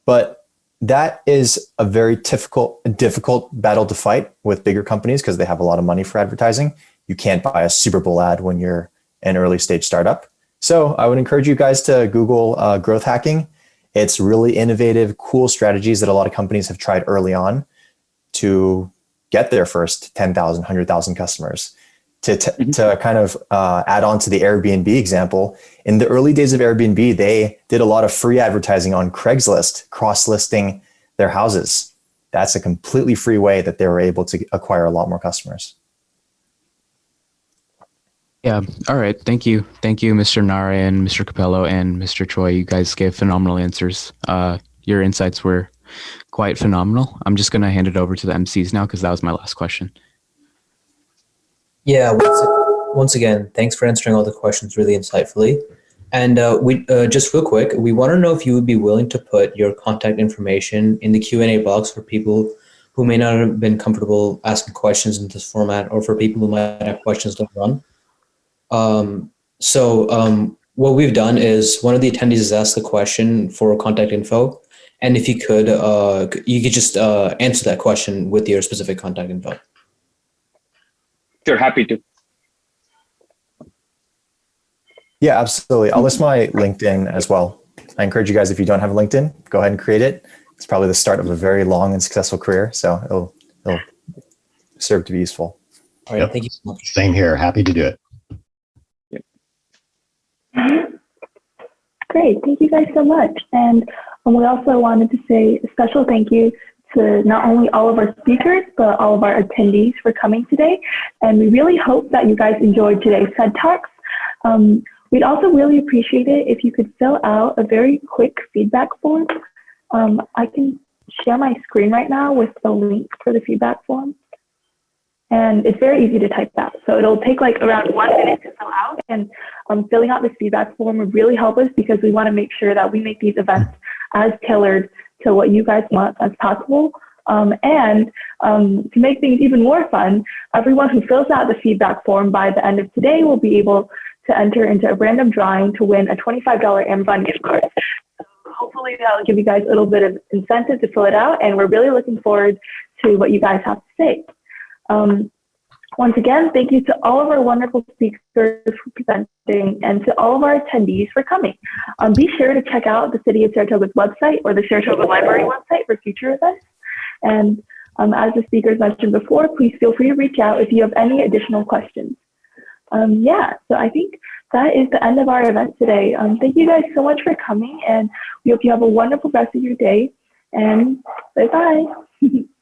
Speaker 5: But that is a very difficult battle to fight with bigger companies because they have a lot of money for advertising. You can't buy a Super Bowl ad when you're an early stage startup. So I would encourage you guys to Google growth hacking. It's really innovative, cool strategies that a lot of companies have tried early on to get their first 10,000, 100,000 customers. To kind of add on to the Airbnb example, in the early days of Airbnb, they did a lot of free advertising on Craigslist, cross-listing their houses. That's a completely free way that they were able to acquire a lot more customers.
Speaker 7: Yeah. All right. Thank you. Thank you, Mr. Narayan, Mr. Cappello, and Mr. Choi. You guys gave phenomenal answers. Your insights were quite phenomenal. I'm just going to hand it over to the MCs now because that was my last question.
Speaker 2: Yeah, once again, thanks for answering all the questions really insightfully. And we just real quick, we want to know if you would be willing to put your contact information in the Q&A box for people who may not have been comfortable asking questions in this format, or for people who might have questions later on. What we've done is one of the attendees has asked the question for contact info. And if you could just answer that question with your specific contact info.
Speaker 6: Sure, happy to.
Speaker 5: Yeah, absolutely. I'll list my LinkedIn as well. I encourage you guys, if you don't have a LinkedIn, go ahead and create it. It's probably the start of a very long and successful career. So it'll serve to be useful.
Speaker 2: All right. Yep. Thank you so much.
Speaker 4: Same here. Happy to do it.
Speaker 1: Great. Thank you guys so much. And we also wanted to say a special thank you to not only all of our speakers, but all of our attendees for coming today. And we really hope that you guys enjoyed today's TED Talks. We'd also really appreciate it if you could fill out a very quick feedback form. I can share my screen right now with the link for the feedback form. And it's very easy to type out. So it'll take like around 1 minute to fill out. And filling out this feedback form would really help us because we want to make sure that we make these events as tailored to what you guys want as possible. And to make things even more fun, everyone who fills out the feedback form by the end of today will be able to enter into a random drawing to win a $25 Amazon gift card. So hopefully that'll give you guys a little bit of incentive to fill it out. And we're really looking forward to what you guys have to say. Once again, thank you to all of our wonderful speakers for presenting and to all of our attendees for coming. Be sure to check out the City of Saratoga's website or the Saratoga Library website for future events. And as the speakers mentioned before, please feel free to reach out if you have any additional questions. So I think that is the end of our event today. Thank you guys so much for coming, and we hope you have a wonderful rest of your day, and bye-bye.